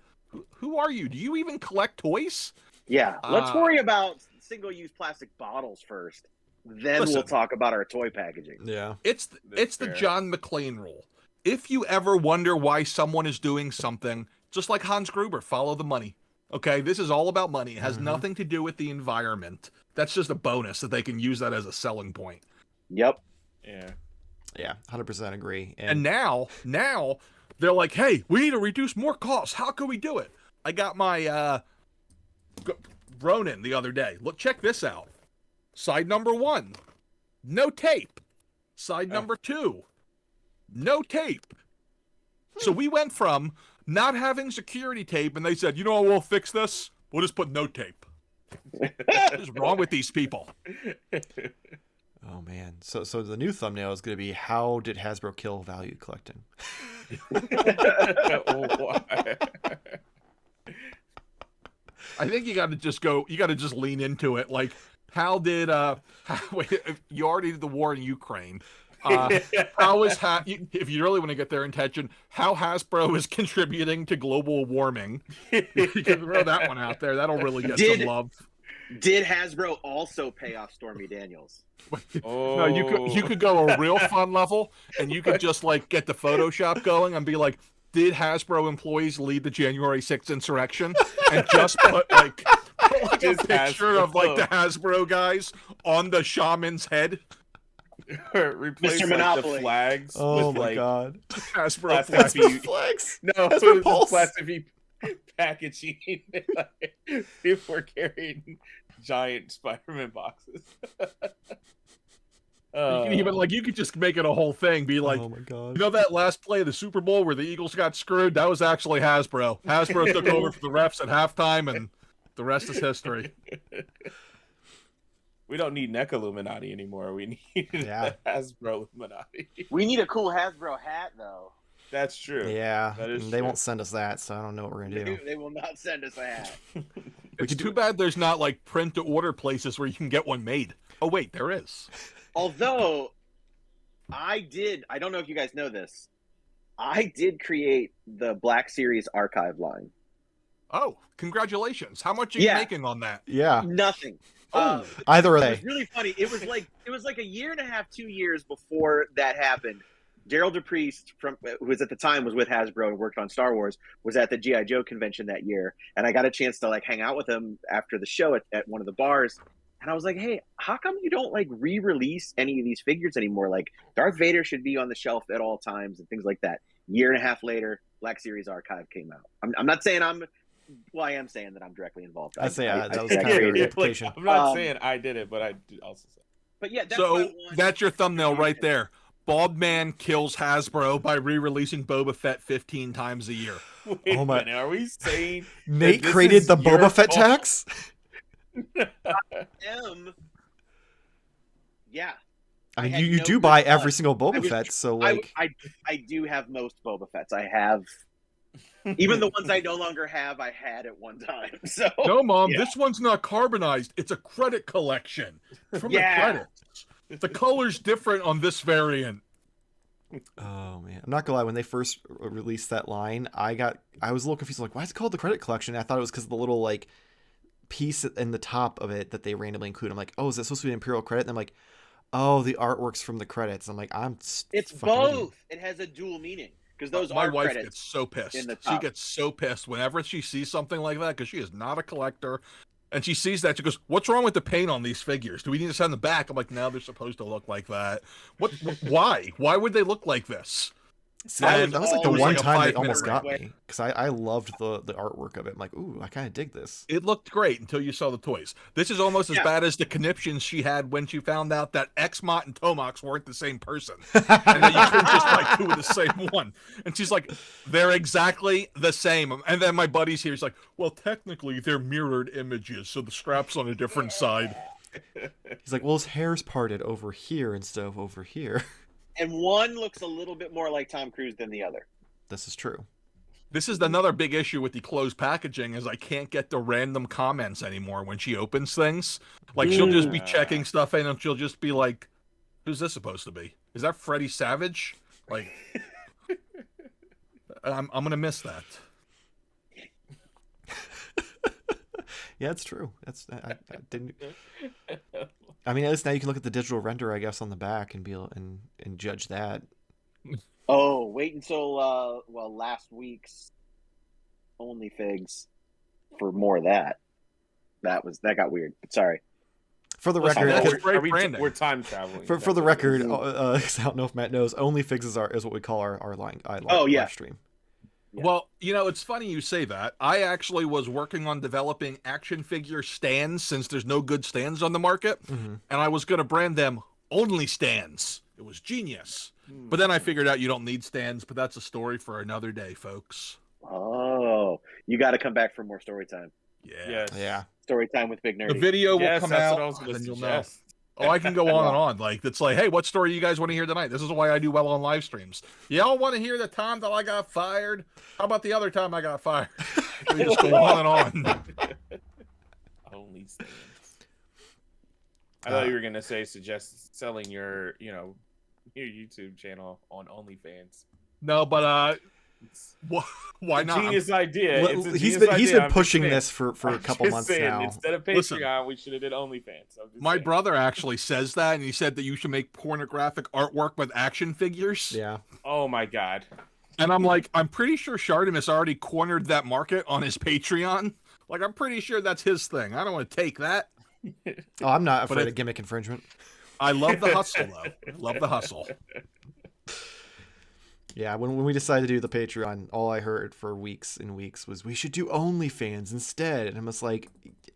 "Who are you? Do you even collect toys?" Yeah, let's worry about single-use plastic bottles first. Then we'll talk about our toy packaging. Yeah, it's the John McClane rule. If you ever wonder why someone is doing something, just like Hans Gruber, follow the money. Okay, this is all about money. It has nothing to do with the environment. That's just a bonus that they can use that as a selling point. Yep. Yeah, 100% agree. And now they're like, hey, we need to reduce more costs. How can we do it? I got my Ronin the other day. Look, check this out. Side number 1, no tape. Side number 2, no tape. So we went from not having security tape, and they said, you know what, we'll fix this? We'll just put no tape. What is wrong with these people? Oh, man. So the new thumbnail is going to be, how did Hasbro kill value collecting? I think you got to just lean into it. Like, how did, you already did the war in Ukraine. How is if you really want to get their attention, how Hasbro is contributing to global warming? You can throw that one out there. That'll really get some love. Did Hasbro also pay off Stormy Daniels? No, you could go a real fun level, and you could just like get the Photoshop going and be like, did Hasbro employees lead the January 6th insurrection? And just put a picture of like the Hasbro guys on the shaman's head. Replace like, the flags with my God. Hasbro flags. No, Hasbro it's plastic packaging. People were carrying giant Spider-Man boxes. You could just make it a whole thing. Be like, oh my God. You know that last play of the Super Bowl where the Eagles got screwed? That was actually Hasbro. Hasbro took over for the refs at halftime, and The rest is history. We don't need Neca Illuminati anymore. We need Hasbro Illuminati. We need a cool Hasbro hat, though. That's true. Yeah, that is they true. won't send us that, so I don't know what we're gonna do. They will not send us a hat. It's too bad there's not like print to order places where you can get one made. Oh wait, there is. Although I don't know if you guys know this, I did create the Black Series archive line. Oh, congratulations! How much are you making on that? Yeah, nothing. Either It way. was really funny. It was like a year and a half, 2 years before that happened. Daryl DePriest, who was at the time was with Hasbro and worked on Star Wars, was at the G.I. Joe convention that year, and I got a chance to like hang out with him after the show at one of the bars. And I was like, "Hey, how come you don't like re-release any of these figures anymore? Like Darth Vader should be on the shelf at all times and things like that." Year and a half later, Black Series Archive came out. I'm not saying I am saying that I'm directly involved. That was kind of an implication. I'm not saying I did it, but I did also say. But yeah, that's your thumbnail right there. Bald man kills Hasbro by re-releasing Boba Fett 15 times a year. Wait a minute, are we saying Nate created the Boba Fett tax? Yeah. I mean, you do buy every single Boba Fett, so like I do have most Boba Fetts. I have even the ones I no longer have. I had at one time. So no, Mom, this one's not carbonized. It's a credit collection from the credits. The color's different on this variant. Oh man, I'm not gonna lie. When they first released that line, I was a little confused. Like, why is it called the credit collection? I thought it was because of the little like piece in the top of it that they randomly include. I'm like, oh, is that supposed to be an Imperial credit? And I'm like, oh, the artwork's from the credits. I'm like, it's both. It has a dual meaning because those my art wife credits gets so pissed. in the top. She gets so pissed whenever she sees something like that because she is not a collector. And she sees that, she goes, "What's wrong with the paint on these figures? Do we need to send them back?" I'm like, "No, they're supposed to look like that. Why? Why would they look like this?" See, that was like the one time they almost got me because I loved the artwork of it. I'm like, ooh, I kind of dig this. It looked great until you saw the toys. This is almost as bad as the conniptions she had when she found out that Xmot and Tomox weren't the same person, and that you couldn't just buy two of the same one. And she's like, "They're exactly the same." And then my buddy's here. He's like, "Well, technically, they're mirrored images, so the strap's on a different side." He's like, "Well, his hair's parted over here instead of over here." And one looks a little bit more like Tom Cruise than the other. This is true. This is another big issue with the closed packaging is I can't get the random comments anymore when she opens things. Like, she'll just be checking stuff in and she'll just be like, "Who's this supposed to be? Is that Freddie Savage?" Like, I'm going to miss that. Yeah, it's true. I didn't. I mean, at least now you can look at the digital render, I guess, on the back and and judge that. Oh, wait until last week's OnlyFigs for more of that. That got weird. But sorry. For the record, we're time traveling. For the record, I don't know if Matt knows, OnlyFigs is what we call our live stream. Yeah. Well, it's funny you say that. I actually was working on developing action figure stands since there's no good stands on the market, and I was going to brand them Only Stands. It was genius. But then I figured out you don't need stands, but that's a story for another day, folks. Oh, you got to come back for more story time. Yeah. Story time with Big Nerdy. The video will come out, and you'll know. Oh, I can go on and on. Like, it's like, hey, what story you guys want to hear tonight? This is why I do well on live streams. Y'all want to hear the time that I got fired? How about the other time I got fired? We just go on and on. Only stands. I thought you were gonna suggest selling your YouTube channel on OnlyFans. No, but why not? Genius idea. He's been pushing this for a couple months now. Instead of Patreon, we should have did OnlyFans. My brother actually says that, and he said that you should make pornographic artwork with action figures. Yeah. Oh my god. And I'm like, I'm pretty sure Shardimus already cornered that market on his Patreon. Like, I'm pretty sure that's his thing. I don't want to take that. Oh, I'm not afraid of gimmick infringement. I love the hustle, though. Love the hustle. Yeah, when we decided to do the Patreon, all I heard for weeks and weeks was we should do OnlyFans instead. And I was like,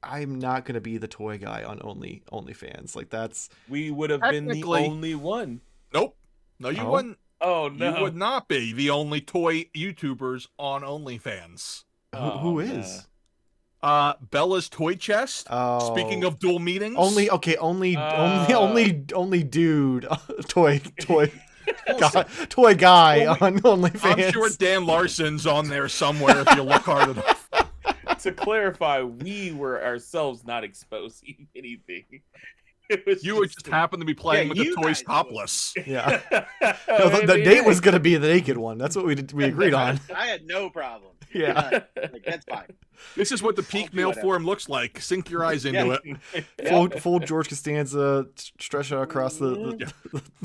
I'm not going to be the toy guy on OnlyFans. Like, that's... We would have been the only one. Nope. No, you wouldn't. Oh, no. You would not be the only toy YouTubers on OnlyFans. Who is? Bella's toy chest. Oh. Speaking of dual meanings. Only dude. toy guy on OnlyFans. I'm sure Dan Larson's on there somewhere if you look hard enough. To clarify, we were ourselves not exposing anything. You would just happen to be playing with the toys topless. Yeah. No, the date was going to be the naked one. That's what we agreed on. I had no problem. Yeah. Like, that's fine. This is what the peak male form looks like. Sink your eyes into it. Full George Costanza stretch out across the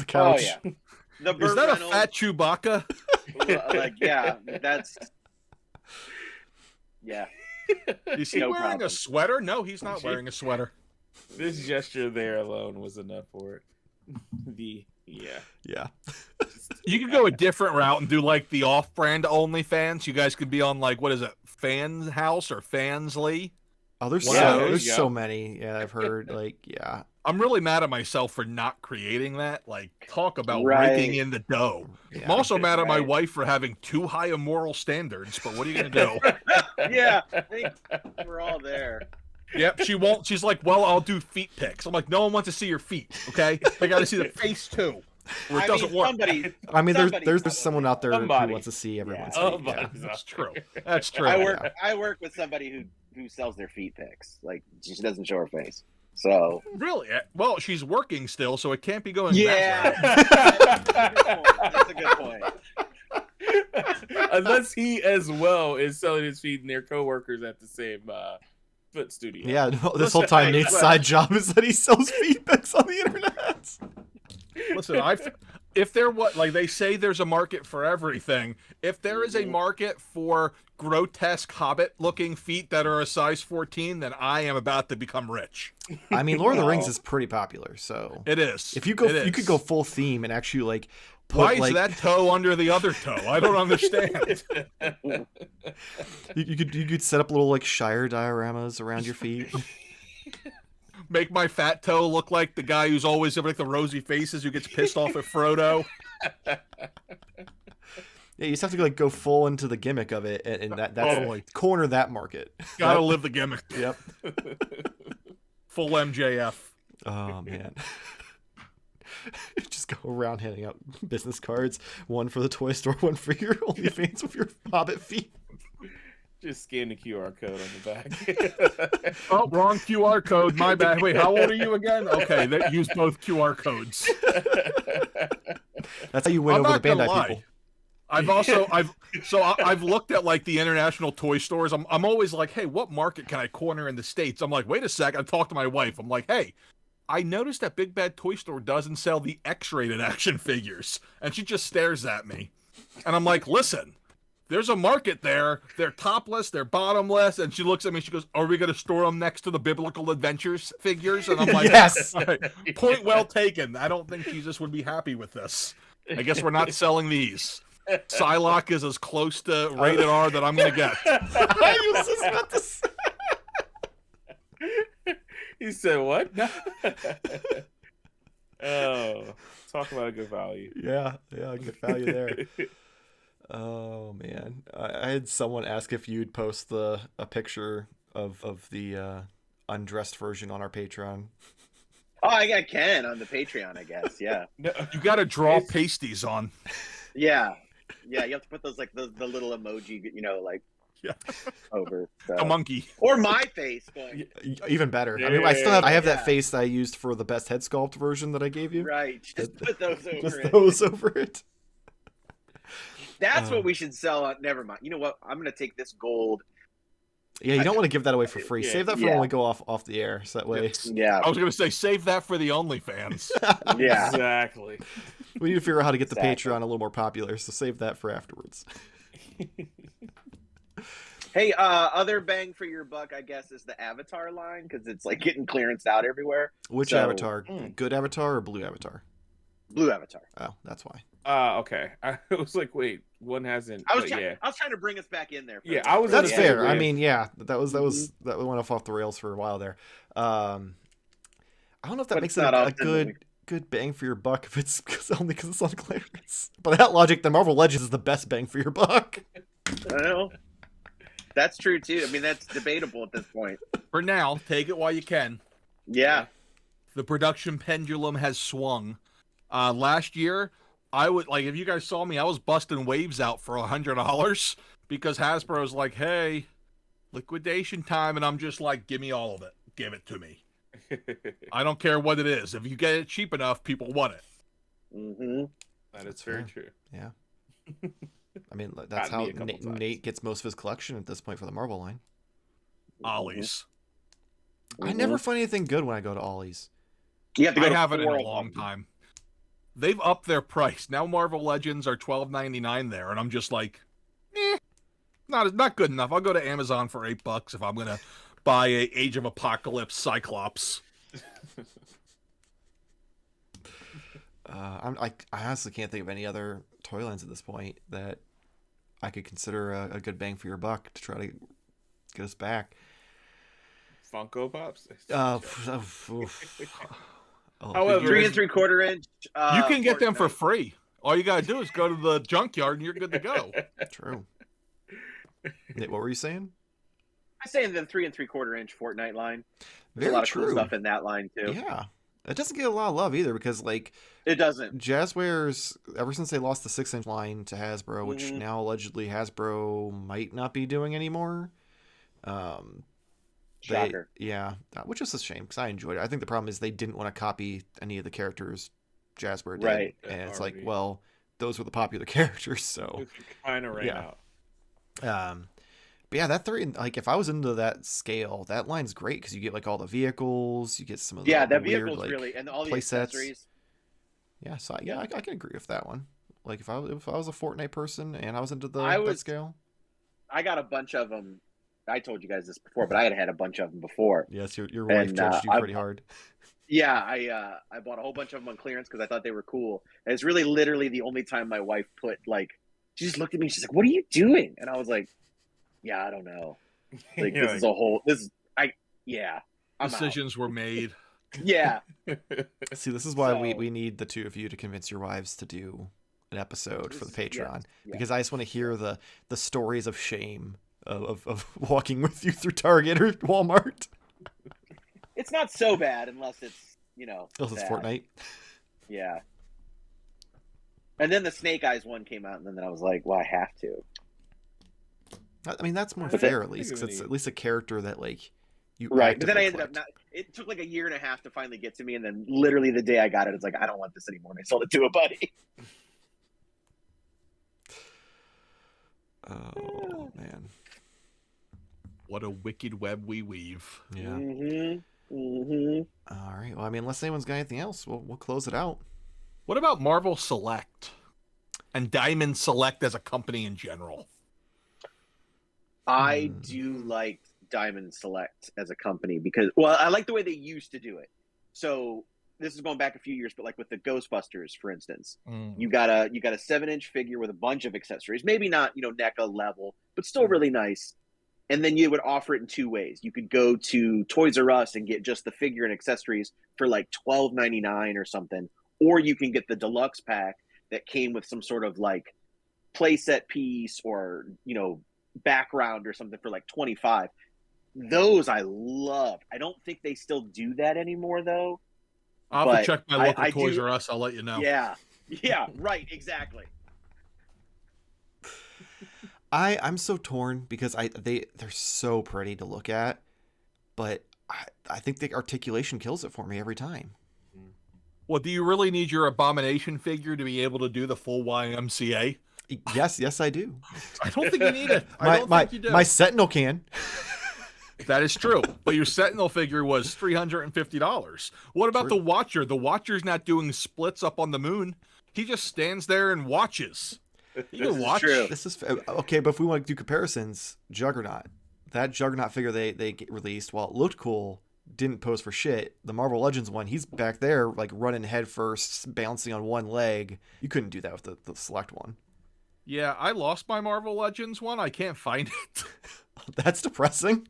couch. Oh, yeah. The Is that a fat Chewbacca? Like, yeah, that's... Yeah. Is he wearing a sweater? No, he's not wearing a sweater. This gesture there alone was enough for it. Yeah. You could go a different route and do like the off-brand OnlyFans. You guys could be on like, what is it, Fans House or Fansly? Oh, there's Wow. there's so many. Yeah, I've heard. Like, yeah. I'm really mad at myself for not creating that. Like, talk about raking in the dough. Yeah. I'm also mad at my wife for having too high of moral standards, but what are you going to do? Yeah, I think we're all there. Yep, she won't. She's like, well, I'll do feet pics. I'm like, no one wants to see your feet, okay? They got to see the face, too. Or it doesn't work. There's someone out there who wants to see everyone's feet. Yeah. That's true. That's true. I work with somebody who sells their feet pics. Like, she doesn't show her face. So really, well, she's working still, so it can't be going. Yeah, that's a good point. Unless he as well is selling his feet and their coworkers at the same foot studio. Yeah, no, this whole time Nate's side job is that he sells feet pics on the internet. Listen, if there like they say there's a market for everything. If there is a market for grotesque hobbit-looking feet that are a size 14, then I am about to become rich. I mean, Lord of the Rings is pretty popular, so it is. If you could go full theme and actually like. Why is that toe under the other toe? I don't understand. You could set up little like Shire dioramas around your feet. Make my fat toe look like the guy who's always like the rosy faces who gets pissed off at Frodo. Yeah, you just have to like go full into the gimmick of it, and that's corner that market. Gotta live the gimmick. Yep. Full MJF. Oh man. Just go around handing out business cards, one for the toy store, one for your OnlyFans with your Hobbit feet. Just scan the QR code on the back. Oh, wrong QR code. My bad. Wait, how old are you again? Okay, use both QR codes. That's how you win over the Bandai people. I've looked at like the international toy stores. I'm always like, hey, what market can I corner in the States? I'm like, wait a sec. I talked to my wife. I'm like, hey, I noticed that Big Bad Toy Store doesn't sell the X-rated action figures. And she just stares at me. And I'm like, listen, there's a market there. They're topless, they're bottomless. And she looks at me, she goes, are we going to store them next to the Biblical Adventures figures? And I'm like, yes. Point well taken. I don't think Jesus would be happy with this. I guess we're not selling these. Psylocke is as close to rated R that I'm going to get. I was just about to say. He said what? Oh, talk about a good value. Yeah, good value there. Oh man, I had someone ask if you'd post a picture of the undressed version on our Patreon. Oh, I can on the Patreon, I guess. Yeah. No, you got to draw pasties on. Yeah, you have to put those like the little emoji, like. Yeah. Over a monkey or my face going. Even better. Yeah, I mean, I have that face that I used for the best head sculpt version that I gave you. Right. Just put those over just it. Those over it. That's what we should sell on. Never mind. You know what? I'm gonna take this gold. Yeah, you don't want to give that away for free. Save that for when we go off the air, so that way. Yeah. I was gonna say save that for the OnlyFans. Yeah. Exactly. We need to figure out how to get the Patreon a little more popular, so save that for afterwards. Hey, other bang for your buck, I guess, is the Avatar line, because it's like getting clearanced out everywhere. Which Avatar? Good Avatar or Blue Avatar? Blue Avatar. Oh, that's why. Okay. I was like, wait, one hasn't. I was trying to bring us back in there. Yeah, I was. That's fair. I mean, yeah, that went off the rails for a while there. I don't know if that makes it a good bang for your buck if it's only because it's on clearance. By that logic, the Marvel Legends is the best bang for your buck. I know. That's true too. I mean, that's debatable at this point. For now, take it while you can. Yeah. The production pendulum has swung. Last year, I would if you guys saw me, I was busting waves out for $100 because Hasbro's like, hey, liquidation time, and I'm just like, give me all of it. Give it to me. I don't care what it is. If you get it cheap enough, people want it. Mm-hmm. That is very true. Yeah. I mean, that's how Nate gets most of his collection at this point for the Marvel line. Ollie's. I never find anything good when I go to Ollie's. You have to go I to haven't in a 4 long time. They've upped their price. Now Marvel Legends are $12.99 there, and I'm just like, not good enough. I'll go to Amazon for $8 if I'm gonna buy a Age of Apocalypse Cyclops. I honestly can't think of any other toy lines at this point that I could consider a good bang for your buck to try to get us back. Funko Pops. However, 3 3/4 inch. You can get them for Fortnite. free. All you gotta do is go to the junkyard and you're good to go. True. Nate, what were you saying? I'm saying the 3 3/4 inch Fortnite line. There's Very a lot of true. cool stuff in that line too. Yeah. It doesn't get a lot of love either because, It doesn't. Jazzwares, ever since they lost the 6-inch line to Hasbro, which now allegedly Hasbro might not be doing anymore. Shocker. Which is a shame because I enjoyed it. I think the problem is they didn't want to copy any of the characters Jazzware did. Right. And it's Already. like, well, those were the popular characters, so. Kind of ran out. But yeah, that 3, if I was into that scale, that line's great because you get all the vehicles, you get some of the That weird, vehicle's really, and all the play sets. accessories. Yeah, so I can agree with that one. If I was a Fortnite person and I was into that scale. I got a bunch of them. I told you guys this before, but I had a bunch of them before. Yes, your wife judged you pretty hard. Yeah, I bought a whole bunch of them on clearance because I thought they were cool. And it's really literally the only time my wife put she just looked at me. She's like, "What are you doing?" And I was like, "Yeah, I don't know. This is a whole. I'm Decisions were made. out." Yeah. See, this is why we need the two of you to convince your wives to do an episode for the Patreon because I just want to hear the stories of shame of walking with you through Target or Walmart. It's not so bad unless it's Unless it's bad. Fortnite. Yeah. And then the Snake Eyes one came out, and then I was like, "Well, I have to." I mean, that's more But fair at least because it's at least a character that you Right, but then I ended up collect. It took a year and a half to finally get to me, and then literally the day I got it, it's like I don't want this anymore, and I sold it to a buddy. Oh man. What a wicked web we weave. Yeah. Mm-hmm. Mm-hmm. All right. Well, I mean, unless anyone's got anything else, we'll close it out. What about Marvel Select and Diamond Select as a company in general? I do like Diamond Select as a company because, I like the way they used to do it. So this is going back a few years, but with the Ghostbusters, for instance, you got a 7-inch figure with a bunch of accessories, maybe not Neca level, but still really nice. And then you would offer it in 2 ways. You could go to Toys R Us and get just the figure and accessories for $12.99 or something, or you can get the deluxe pack that came with some sort of playset piece or background or something for $25. Those I love. I don't think they still do that anymore though. I'll have to check my local Toys R Us. I'll let you know. Yeah, right, exactly. I'm so torn because they're so pretty to look at, but I think the articulation kills it for me every time. Well, do you really need your Abomination figure to be able to do the full YMCA? Yes, I do. I don't think you need it. I don't think you do. My Sentinel can. That is true, but your Sentinel figure was $350. What about the Watcher? The Watcher's not doing splits up on the moon. He just stands there and watches. You can watch. This is okay, but if we want to do comparisons, Juggernaut, that Juggernaut figure they released, while it looked cool, didn't pose for shit. The Marvel Legends one, he's back there running head first, bouncing on one leg. You couldn't do that with the Select one. Yeah, I lost my Marvel Legends one. I can't find it. That's depressing.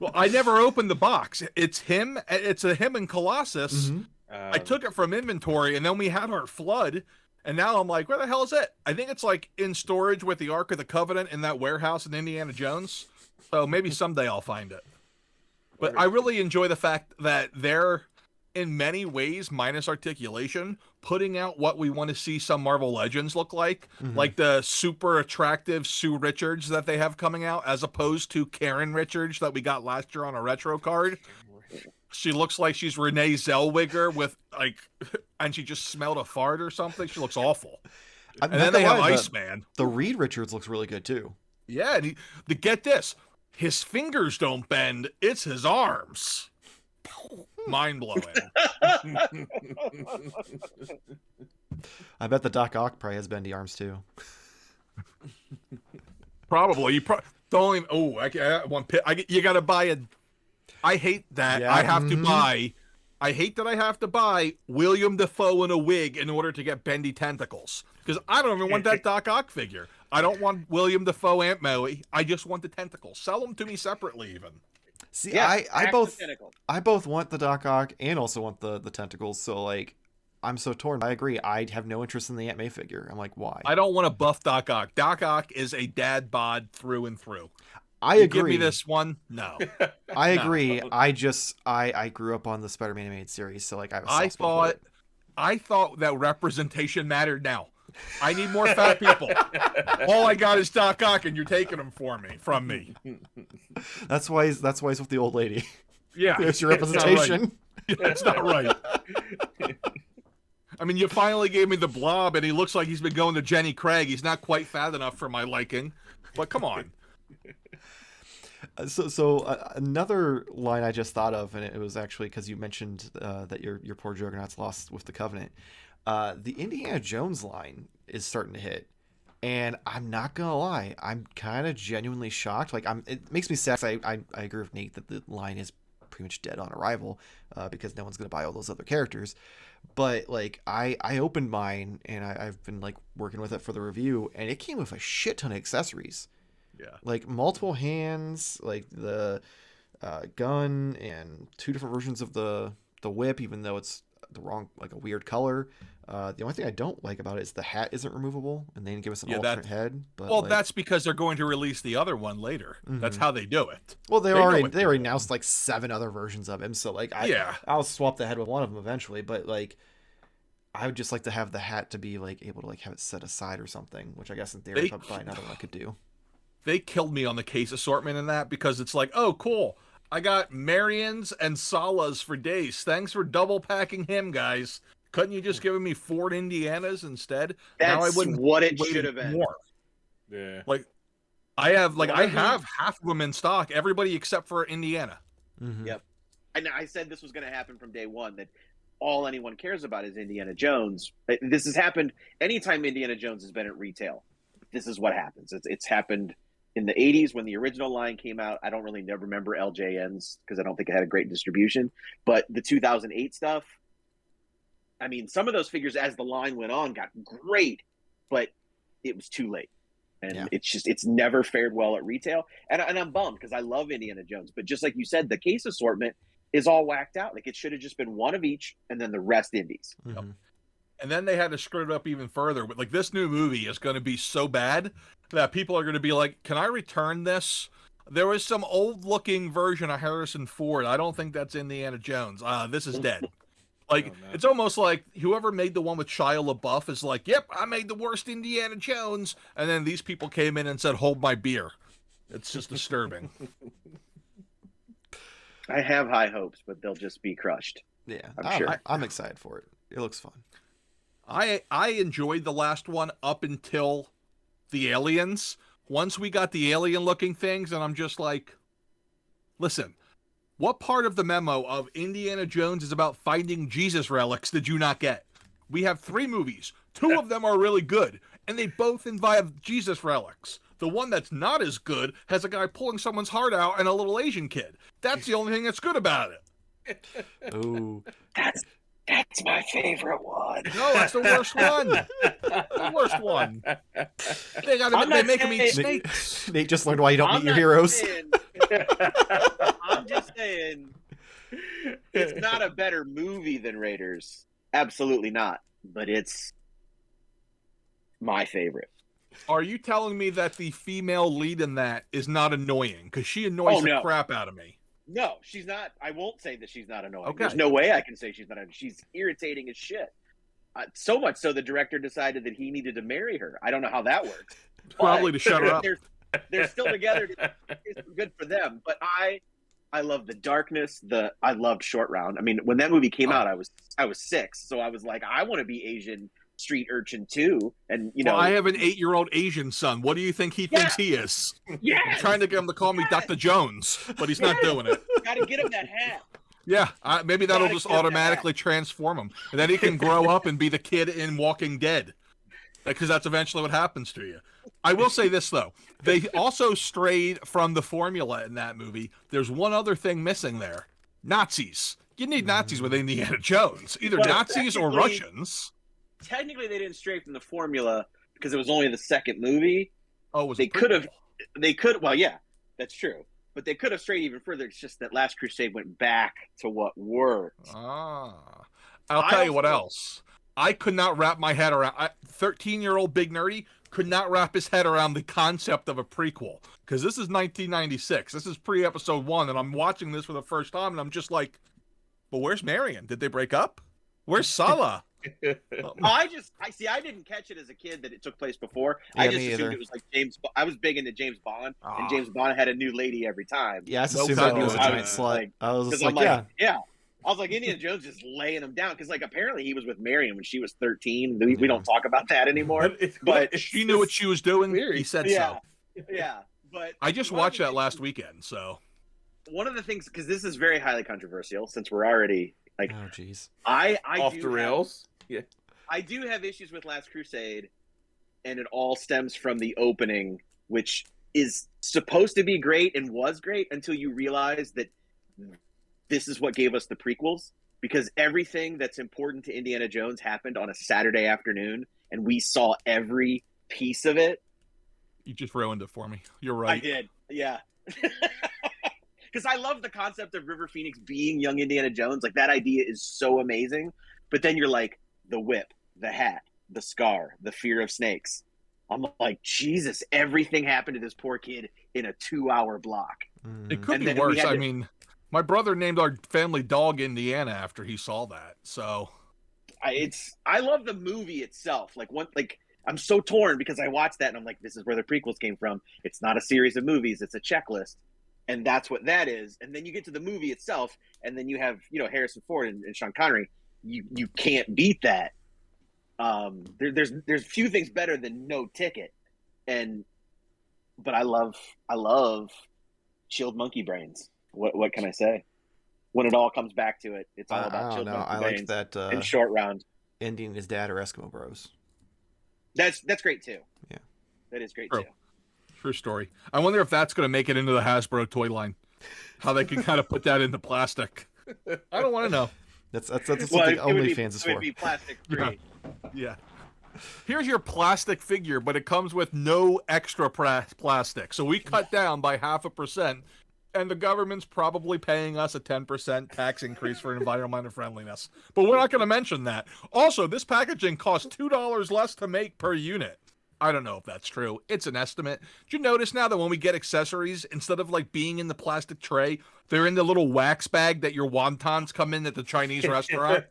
Well, I never opened the box. It's him. It's him and Colossus. Mm-hmm. I took it from inventory, and then we had our flood. And now I'm like, where the hell is it? I think it's in storage with the Ark of the Covenant in that warehouse in Indiana Jones. So maybe someday I'll find it. But I really enjoy the fact that they're, in many ways, minus articulation, putting out what we want to see some Marvel Legends look like. Like the super attractive Sue Richards that they have coming out, as opposed to Karen Richards that we got last year on a retro card. She looks like she's Renee Zellweger with, like, and she just smelled a fart or something. She looks awful. And then they have Iceman. The Reed Richards looks really good, too. Yeah, and get this. His fingers don't bend, it's his arms. Mind-blowing. I bet the Doc Ock probably has bendy arms, too. Probably. You don't even... Oh, you got to buy a... I hate that. Yeah. I have to buy... I hate that I have to buy William Dafoe in a wig in order to get bendy tentacles. Because I don't even want that Doc Ock figure. I don't want William Dafoe Aunt Maui. I just want the tentacles. Sell them to me separately, even. See, I both want the Doc Ock and also want the tentacles. So, like, I'm so torn. I agree. I have no interest in the Aunt May figure. I'm like, why? I don't want to buff Doc Ock. Doc Ock is a dad bod through and through. I agree. Give me this one? No. I agree. I grew up on the Spider-Man animated series, so like I thought that representation mattered now. I need more fat people. All I got is Doc Ock, and you're taking them from me. That's why he's with the old lady. Yeah, there's your representation. That's not right. I mean, you finally gave me the Blob, and he looks like he's been going to Jenny Craig. He's not quite fat enough for my liking, but come on. So another line I just thought of, and it was actually because you mentioned that your poor Juggernaut's lost with the Covenant. The Indiana Jones line is starting to hit, and I'm not gonna lie, I'm kind of genuinely shocked. Like, it makes me sad. I agree with Nate that the line is pretty much dead on arrival because no one's gonna buy all those other characters. But like, I opened mine and I've been like working with it for the review, and it came with a shit ton of accessories. Yeah, like multiple hands, like the gun, and 2 different versions of the whip, even though it's the wrong, like, a weird color. The only thing I don't like about it is the hat isn't removable, and they didn't give us an alternate head. But well, that's because they're going to release the other one later. That's how they do it. Well, they already announced like 7 other versions of him, so like I'll swap the head with one of them eventually. But like, I would just like to have the hat to be like able to like have it set aside or something, which I guess in theory if I buy another one I could do. They killed me on the case assortment in that, because it's like, oh, cool. I got Marions and Salas for days. Thanks for double packing him, guys. Couldn't you just give me Ford Indianas instead? That's what it should have been. More. Yeah. Like, I have half of them in stock. Everybody except for Indiana. Mm-hmm. Yep. And I said this was going to happen from day one, that all anyone cares about is Indiana Jones. This has happened anytime Indiana Jones has been at retail. This is what happens. It's happened in the 80s when the original line came out. I don't really remember LJNs because I don't think it had a great distribution. But the 2008 stuff, I mean, some of those figures as the line went on got great, but it was too late. And it's never fared well at retail. And I'm bummed because I love Indiana Jones. But just like you said, the case assortment is all whacked out. Like, it should have just been one of each and then the rest indies. Mm-hmm. And then they had to screw it up even further. But like, this new movie is going to be so bad that people are going to be like, can I return this? There was some old-looking version of Harrison Ford. I don't think that's Indiana Jones. This is dead. Like, it's almost like whoever made the one with Shia LaBeouf is like, yep, I made the worst Indiana Jones. And then these people came in and said, hold my beer. It's just disturbing. I have high hopes, but they'll just be crushed. Yeah, I'm sure. I'm excited for it. It looks fun. I enjoyed the last one up until the aliens. Once we got the alien-looking things, and I'm just like, listen, what part of the memo of Indiana Jones is about finding Jesus relics did you not get? We have 3 movies. 2 of them are really good, and they both involve Jesus relics. The one that's not as good has a guy pulling someone's heart out and a little Asian kid. That's the only thing that's good about it. Ooh. That's my favorite one. No, that's the worst one. The worst one. They make him eat snakes. Nate just learned why you don't meet your heroes. I'm just saying, it's not a better movie than Raiders. Absolutely not. But it's my favorite. Are you telling me that the female lead in that is not annoying? Because she annoys the crap out of me. No, she's not. I won't say that she's not annoying. Okay. There's no way I can say she's not annoying. She's irritating as shit. So much so the director decided that he needed to marry her. I don't know how that works. Probably to shut her up. They're still together. It's good for them. But I love the darkness. I loved Short Round. I mean, when that movie came out, I was 6, so I was like, I want to be Asian street urchin too. And you know, I have an 8-year-old Asian son. What do you think he thinks he is? Yeah, I'm trying to get him to call me Dr. Jones, but he's not doing it. Got to get him that hat. Yeah, maybe that'll just automatically transform him, and then he can grow up and be the kid in Walking Dead, because that's eventually what happens to you. I will say this though: they also strayed from the formula in that movie. There's one other thing missing there: Nazis. You need Nazis with Indiana Jones, either Nazis or Russians. Technically, they didn't stray from the formula because it was only the second movie. Oh, they could have. Well, yeah, that's true. But they could have strayed even further. It's just that Last Crusade went back to what worked. I'll tell you what else. I could not wrap my head around. 13-year-old Big Nerdy could not wrap his head around the concept of a prequel, because this is 1996. This is pre-episode 1, and I'm watching this for the first time, and I'm just like, "But where's Marion? Did they break up? Where's Sala?" I didn't catch it as a kid that it took place before. Yeah, I just assumed it was like James. I was big into James Bond, and James Bond had a new lady every time. Yeah, I assumed that he was a giant slut. I was just like, yeah. I was like, Indiana Jones just laying him down, because like apparently he was with Marion when she was 13. We don't talk about that anymore. But she knew what she was doing. He said so. Yeah, but I just watched that last weekend. So one of the things, because this is very highly controversial, since we're already like, oh jeez, I off the rails. Yeah, I do have issues with Last Crusade, and it all stems from the opening, which is supposed to be great and was great until you realize that this is what gave us the prequels, because everything that's important to Indiana Jones happened on a Saturday afternoon, and we saw every piece of it. You just ruined it for me. You're right. I did, yeah. Because I love the concept of River Phoenix being young Indiana Jones. Like, that idea is so amazing. But then you're like, the whip, the hat, the scar, the fear of snakes. I'm like, Jesus, everything happened to this poor kid in a 2-hour block. It could be worse. I mean, my brother named our family dog Indiana after he saw that. So I love the movie itself. I'm so torn, because I watched that and I'm like, this is where the prequels came from. It's not a series of movies, it's a checklist. And that's what that is. And then you get to the movie itself, and then you have, Harrison Ford and Sean Connery. You can't beat that. There's few things better than No Ticket, but I love Chilled Monkey Brains. What can I say? When it all comes back to it, it's all about Chilled Monkey Brains. Like that and Short Round. Indy and his dad are Eskimo Bros. That's great too. Yeah, that is great True. too. True story. I wonder if that's going to make it into the Hasbro toy line. How they can kind of put that into plastic. I don't want to know. That's what the OnlyFans is for. It would be plastic free. Yeah. Here's your plastic figure, but it comes with no extra plastic. So we cut down by 0.5%, and the government's probably paying us a 10% tax increase for environmental friendliness. But we're not going to mention that. Also, this packaging costs $2 less to make per unit. I don't know if that's true. It's an estimate. Did you notice now that when we get accessories, instead of like being in the plastic tray, they're in the little wax bag that your wontons come in at the Chinese restaurant?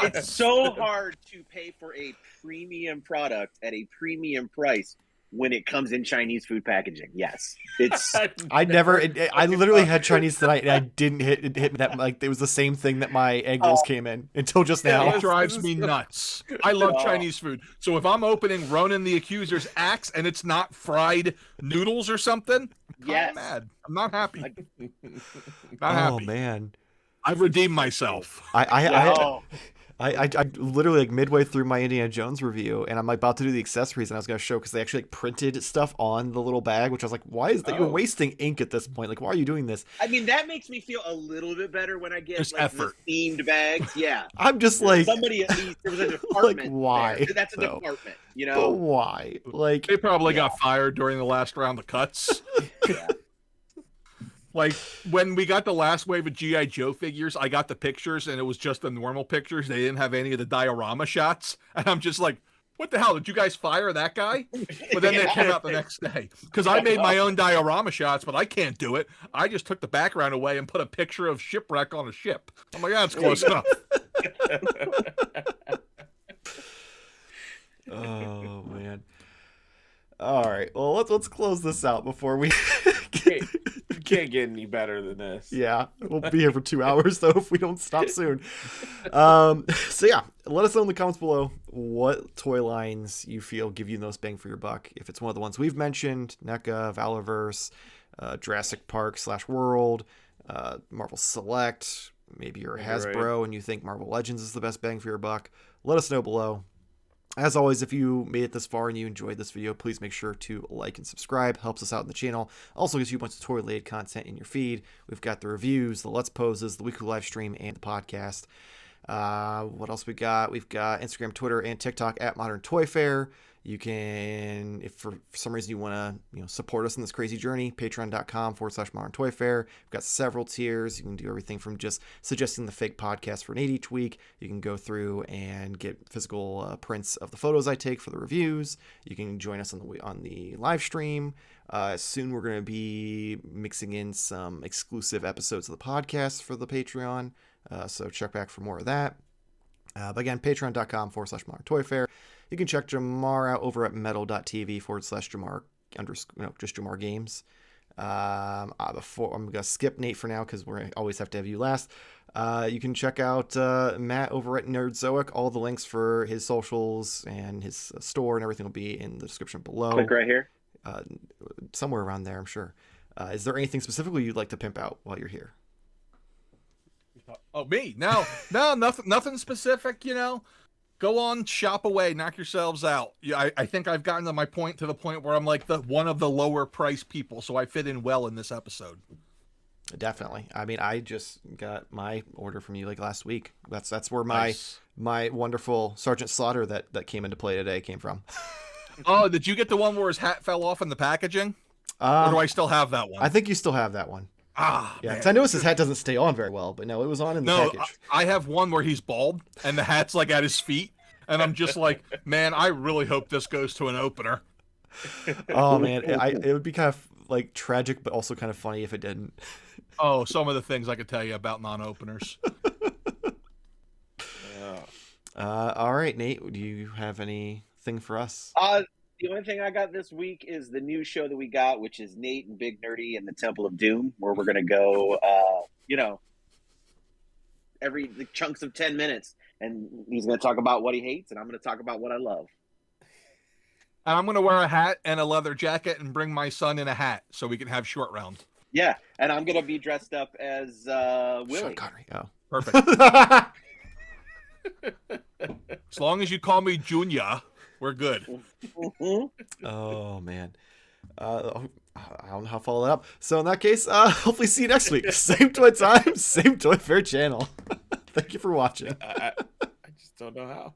It's so hard to pay for a premium product at a premium price when it comes in Chinese food packaging. Yes, it's. I literally had Chinese tonight, and I didn't hit that. Like, it was the same thing that my egg rolls came in until just now. It drives me nuts. I love Chinese food, so if I'm opening Ronan the Accuser's axe and it's not fried noodles or something, I'm mad. I'm not happy. Not happy. Oh man, I've redeemed myself. I literally, like, midway through my Indiana Jones review, and I'm about to do the accessories, and I was going to show, because they actually like printed stuff on the little bag, which I was like, why is that? You're wasting ink at this point. Like, why are you doing this? I mean, that makes me feel a little bit better when I get the themed bags. Yeah. I'm just like, somebody at least, there was a department. Like, why? There. That's a department, But why? Like, they probably got fired during the last round of cuts. Yeah. Like, when we got the last wave of G.I. Joe figures, I got the pictures, and it was just the normal pictures. They didn't have any of the diorama shots. And I'm just like, what the hell? Did you guys fire that guy? But then they came out the next day. Because I made my own diorama shots, but I can't do it. I just took the background away and put a picture of shipwreck on a ship. I'm like, that's close enough. Oh, man. All right. Well, let's close this out before we... You can't get any better than this. Yeah, we'll be here for 2 hours though if we don't stop soon. So yeah, let us know in the comments below what toy lines you feel give you the most bang for your buck. If it's one of the ones we've mentioned, Neca, Valaverse, Jurassic Park / World, Marvel Select, maybe you're a Hasbro and you think Marvel Legends is the best bang for your buck, let us know below. As always, if you made it this far and you enjoyed this video, please make sure to like and subscribe. Helps us out in the channel. Also gives you a bunch of toy-related content in your feed. We've got the reviews, the Let's Poses, the weekly live stream, and the podcast. What else we got? We've got Instagram, Twitter, and TikTok at Modern Toy Fair. You can, if for some reason you want to, support us in this crazy journey, patreon.com/Modern Toy Fair. We've got several tiers. You can do everything from just suggesting the fake podcast for an 8 each week. You can go through and get physical prints of the photos I take for the reviews. You can join us on the live stream. Soon we're going to be mixing in some exclusive episodes of the podcast for the Patreon. So check back for more of that. But again, patreon.com/Modern Toy Fair. You can check Jarmar out over at metal.tv/Jarmar just Jarmar Games. Before I'm gonna skip Nate for now because we always have to have you last. You can check out Matt over at Nerdzoic. All the links for his socials and his store and everything will be in the description below. Click right here. Somewhere around there, I'm sure. Is there anything specifically you'd like to pimp out while you're here? Oh, me? No, nothing specific, Go on, shop away, knock yourselves out. Yeah, I think I've gotten to the point where I'm like one of the lower price people, so I fit in well in this episode. Definitely. I mean, I just got my order from you like last week. That's where my wonderful Sergeant Slaughter that came into play today came from. Oh, did you get the one where his hat fell off in the packaging? Or do I still have that one? I think you still have that one. Ah, yeah, because I noticed his hat doesn't stay on very well, but no, it was on in the package. I have one where he's bald and the hat's like at his feet, and I'm just like, man, I really hope this goes to an opener. Oh man, it would be kind of like tragic, but also kind of funny if it didn't. Oh, some of the things I could tell you about non-openers. All right, Nate, do you have anything for us? The only thing I got this week is the new show that we got, which is Nate and Big Nerdy and the Temple of Doom, where we're going to go, every chunks of 10 minutes. And he's going to talk about what he hates, and I'm going to talk about what I love. And I'm going to wear a hat and a leather jacket and bring my son in a hat so we can have short round. Yeah, and I'm going to be dressed up as Willie. Sean Connery. Oh, perfect. As long as you call me Junior, we're good. Oh man, I don't know how to follow that up. So in that case, hopefully see you next week. Same toy time, same Toy Fair channel. Thank you for watching. I just don't know how.